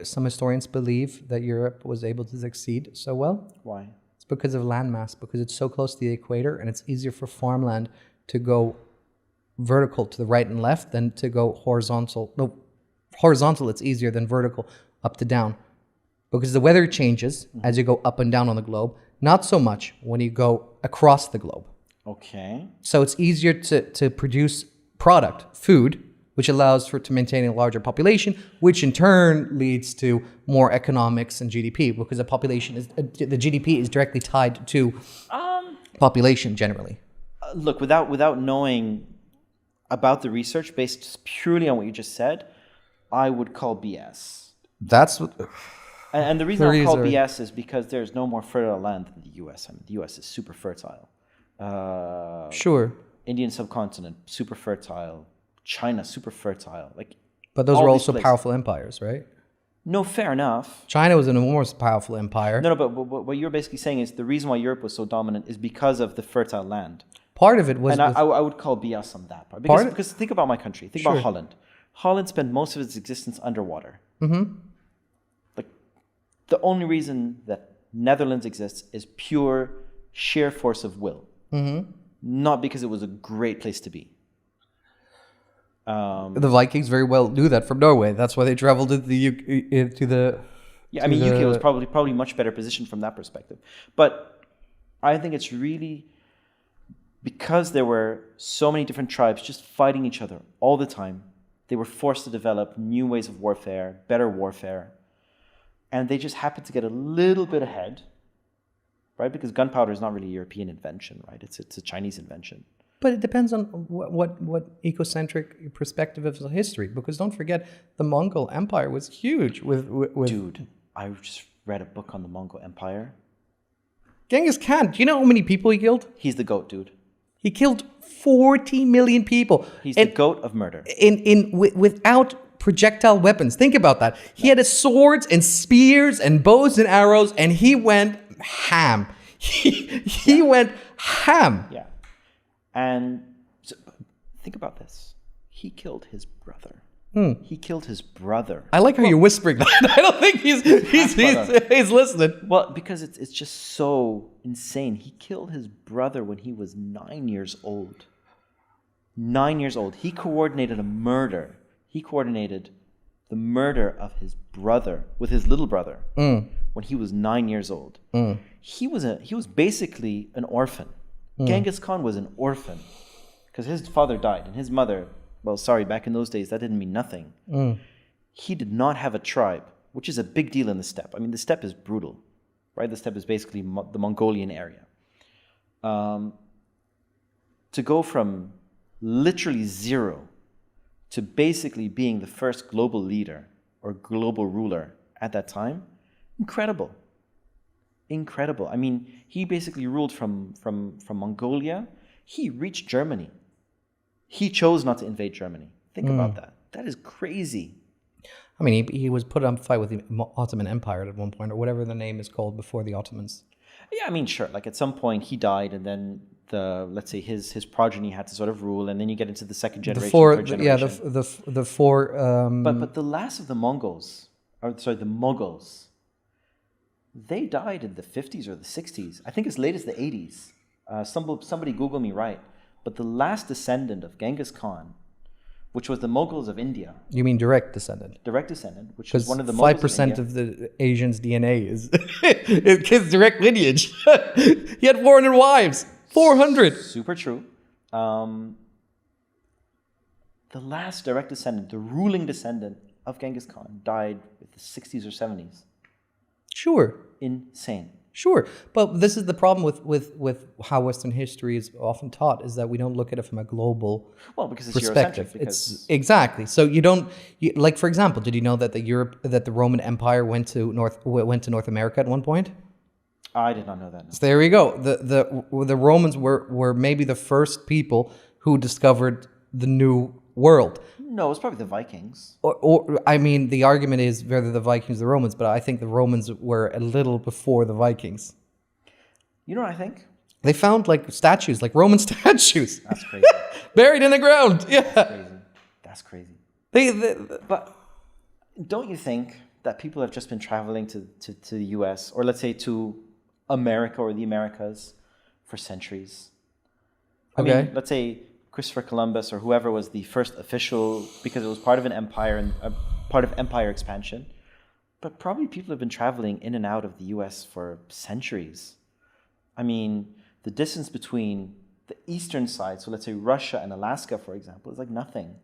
S1: some historians believe that Europe was able to succeed so well?
S2: Why?
S1: It's because of landmass, because it's so close to the equator and it's easier for farmland to go vertical to the right and left than to go horizontal. No, horizontal it's easier than vertical up to down. Because the weather changes as you go up and down on the globe, not so much when you go across the globe.
S2: Okay.
S1: So it's easier to produce product, food, which allows to maintain a larger population, which in turn leads to more economics and GDP, because the GDP is directly tied to population generally.
S2: Look, without knowing about the research based purely on what you just said, I would call BS.
S1: That's what.
S2: And the reason I call BS is because there's no more fertile land than the US. I mean, the US is super fertile.
S1: Sure.
S2: Indian subcontinent, super fertile. China, super fertile.
S1: But those were also powerful empires, right?
S2: No, fair enough.
S1: China was an enormous powerful empire.
S2: No, but what you're basically saying is the reason why Europe was so dominant is because of the fertile land.
S1: Part of it was...
S2: And I would call BS on that part. Because think about my country. Think about Holland. Holland spent most of its existence underwater. The only reason that Netherlands exists is pure, sheer force of will. Not because it was a great place to be.
S1: The Vikings very well knew that from Norway. That's why they traveled to the
S2: Yeah, I mean, UK was probably much better positioned from that perspective. But I think it's really because there were so many different tribes just fighting each other all the time. They were forced to develop new ways of warfare, better warfare. And they just happened to get a little bit ahead, right? Because gunpowder is not really a European invention, right? It's a Chinese invention.
S1: But it depends on what ecocentric perspective of history. Because don't forget, the Mongol Empire was huge.
S2: Dude, I just read a book on the Mongol Empire.
S1: Genghis Khan, do you know how many people he killed?
S2: He's the GOAT, dude.
S1: He killed 40 million people.
S2: He's the GOAT of murder.
S1: Without projectile weapons. Think about that. He had swords and spears and bows and arrows, and he went ham. He went ham.
S2: Yeah. And so, think about this. He killed his brother. He killed his brother.
S1: I like how you're whispering that. I don't think he's listening.
S2: Well, because it's just so insane. He killed his brother when he was 9 years old. 9 years old. He coordinated a murder. He coordinated the murder of his brother with his little brother when he was 9 years old. He was basically an orphan. Genghis Khan was an orphan because his father died and his mother, well, sorry, back in those days, that didn't mean nothing. He did not have a tribe, which is a big deal in the steppe. I mean, the steppe is brutal, right? The steppe is basically the Mongolian area. To go from literally zero to basically being the first global leader or global ruler at that time, incredible. Incredible. I mean, he basically ruled from Mongolia. He reached Germany. He chose not to invade Germany. Think about that. That is crazy.
S1: I mean, he was put on fight with the Ottoman Empire at one point, or whatever the name is called before the Ottomans.
S2: Yeah, I mean, sure. Like at some point he died, and then let's say his progeny had to sort of rule, and then you get into the second generation,
S1: third
S2: generation.
S1: the four.
S2: But the last of the Mongols, the Mughals, they died in the 50s or the 60s. I think as late as the 80s. Somebody Google me right. But the last descendant of Genghis Khan, which was the Mughals of India.
S1: You mean direct descendant?
S2: Direct descendant, which was one of the Mughals
S1: 5% of the Asians' DNA is his direct lineage. He had 400 wives. 400.
S2: Super true. The last direct descendant, the ruling descendant of Genghis Khan, died in the 60s or 70s.
S1: Sure.
S2: Insane.
S1: Sure, but this is the problem with how Western history is often taught, is that we don't look at it from a global
S2: because it's
S1: perspective.
S2: Eurocentric. It's
S1: exactly. So you don't like, for example, did you know that the Roman Empire went to North America at one point?
S2: I did not know that. No.
S1: So there you go. The Romans were maybe the first people who discovered the new world.
S2: No, it was probably the Vikings.
S1: Or I mean, the argument is whether the Vikings or the Romans, but I think the Romans were a little before the Vikings.
S2: You know what I think?
S1: They found like statues, like Roman statues.
S2: That's crazy.
S1: Buried in the ground. Yeah.
S2: That's crazy.
S1: But
S2: don't you think that people have just been traveling to the US, or let's say to America or the Americas, for centuries? I mean, let's say Christopher Columbus or whoever was the first official, because it was part of an empire and part of empire expansion. But probably people have been traveling in and out of the US for centuries. I mean, the distance between the eastern side, so let's say Russia and Alaska, for example, is like nothing.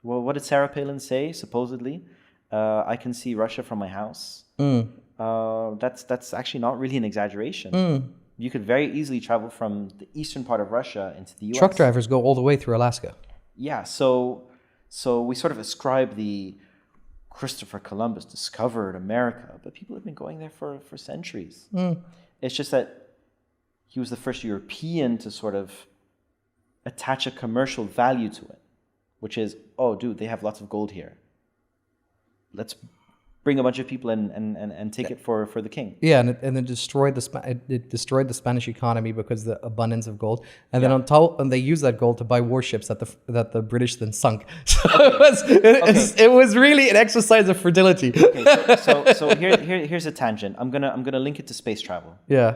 S2: Well, what did Sarah Palin say, supposedly? I can see Russia from my house. That's actually not really an exaggeration. You could very easily travel from the eastern part of Russia into the US.
S1: Truck drivers go all the way through Alaska.
S2: Yeah, so we sort of ascribe the Christopher Columbus discovered America, but people have been going there for centuries. It's just that he was the first European to sort of attach a commercial value to it, which is, oh, dude, they have lots of gold here. Let's bring a bunch of people and take it for the king.
S1: Yeah, and it destroyed the Spanish economy because of the abundance of gold. And then on top, and they used that gold to buy warships that the British then sunk. So it was really an exercise of fertility.
S2: Okay, so here's a tangent. I'm gonna link it to space travel.
S1: Yeah.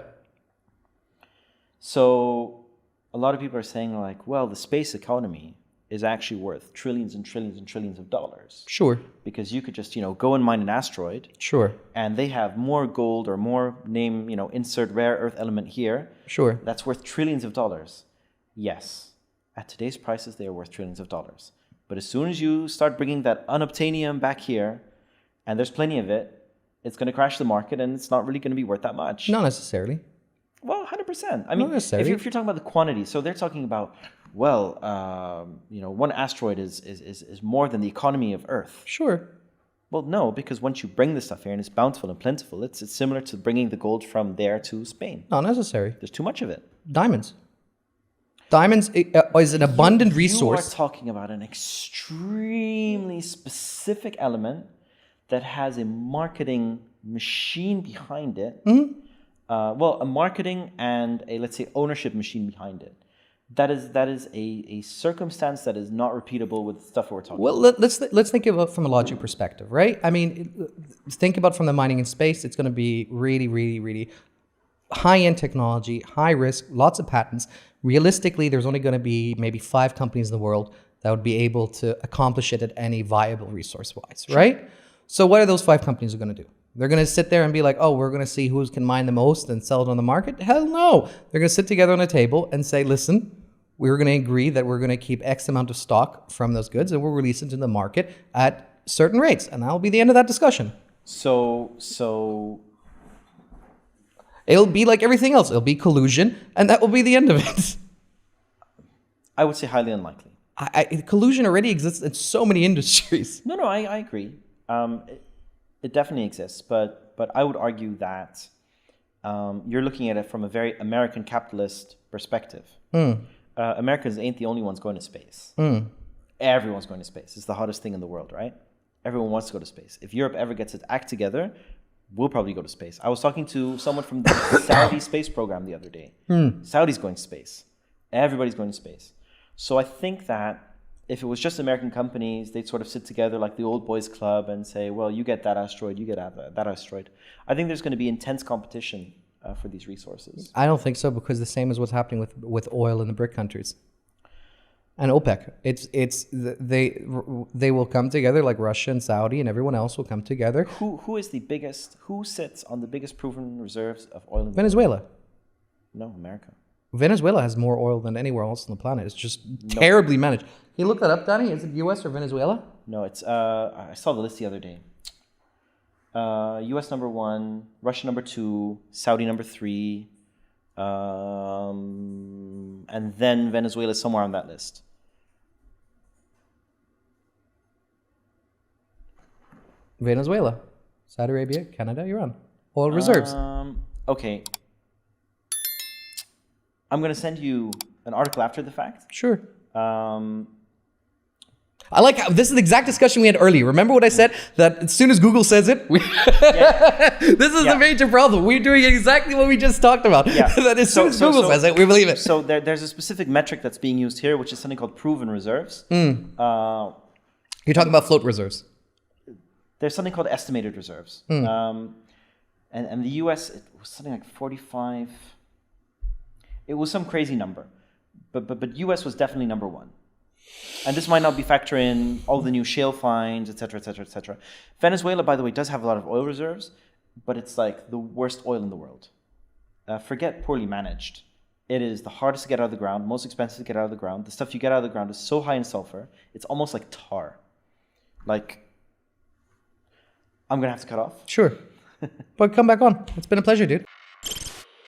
S2: So a lot of people are saying like, well, the space economy is actually worth trillions and trillions and trillions of dollars.
S1: Sure.
S2: Because you could just, go and mine an asteroid.
S1: Sure.
S2: And they have more gold or more insert rare earth element here.
S1: Sure.
S2: That's worth trillions of dollars. Yes. At today's prices, they are worth trillions of dollars. But as soon as you start bringing that unobtainium back here, and there's plenty of it, it's going to crash the market and it's not really going to be worth that much.
S1: Not necessarily.
S2: Well, 100%. I mean, if you're talking about the quantity, so they're talking about, well, one asteroid is more than the economy of Earth.
S1: Sure.
S2: Well, no, because once you bring the stuff here and it's bountiful and plentiful, it's similar to bringing the gold from there to Spain.
S1: Not necessary.
S2: There's too much of it.
S1: Diamonds. Diamonds is an abundant resource.
S2: You are talking about an extremely specific element that has a marketing machine behind it.
S1: Mm-hmm.
S2: A marketing and a, let's say, ownership machine behind it. That is a circumstance that is not repeatable with stuff we're talking about.
S1: Well, let's think of it from a logic perspective, right? I mean, think about from the mining in space. It's going to be really, really, really high-end technology, high risk, lots of patents. Realistically, there's only going to be maybe 5 companies in the world that would be able to accomplish it at any viable resource-wise, right? So what are those 5 companies going to do? They're going to sit there and be like, oh, we're going to see who can mine the most and sell it on the market? Hell no. They're going to sit together on a table and say, listen, we're going to agree that we're going to keep X amount of stock from those goods and we'll release it to the market at certain rates. And that'll be the end of that discussion.
S2: So
S1: it'll be like everything else. It'll be collusion and that will be the end of it.
S2: I would say highly unlikely.
S1: Collusion already exists in so many industries.
S2: No, I agree. It definitely exists, but I would argue that you're looking at it from a very American capitalist perspective. Americans ain't the only ones going to space. Everyone's going to space. It's the hottest thing in the world, right? Everyone wants to go to space. If Europe ever gets its act together, we'll probably go to space. I was talking to someone from the Saudi space program the other day. Saudi's going to space. Everybody's going to space. So I think that if it was just American companies, they'd sort of sit together like the old boys club and say, well, you get that asteroid, you get that asteroid. I think there's going to be intense competition for these resources.
S1: I don't think so, because the same is what's happening with oil in the BRIC countries. And OPEC, they will come together, like Russia and Saudi and everyone else will come together.
S2: Who sits on the biggest proven reserves of oil in the
S1: Venezuela.
S2: world? No, America.
S1: Venezuela has more oil than anywhere else on the planet. It's just terribly managed. Can you look that up, Danny? Is it US or Venezuela?
S2: No, it's I saw the list the other day. US number 1, Russia number 2, Saudi number 3, and then Venezuela is somewhere on that list.
S1: Venezuela, Saudi Arabia, Canada, Iran. Oil reserves.
S2: Okay. I'm going to send you an article after the fact.
S1: Sure. I like how this is the exact discussion we had earlier. Remember what I said? That as soon as Google says it, this is the major problem. We're doing exactly what we just talked about.
S2: Yeah.
S1: That as soon as Google says it, we believe it.
S2: So there's a specific metric that's being used here, which is something called proven reserves.
S1: You're talking about float reserves.
S2: There's something called estimated reserves. And the US, it was something like 45. It was some crazy number. But US was definitely number 1. And this might not be factoring in all the new shale finds, et cetera, et cetera, et cetera. Venezuela, by the way, does have a lot of oil reserves, but it's like the worst oil in the world. Forget poorly managed. It is the hardest to get out of the ground, most expensive to get out of the ground. The stuff you get out of the ground is so high in sulfur, it's almost like tar. Like, I'm going to have to cut off.
S1: Sure. But come back on. It's been a pleasure, dude.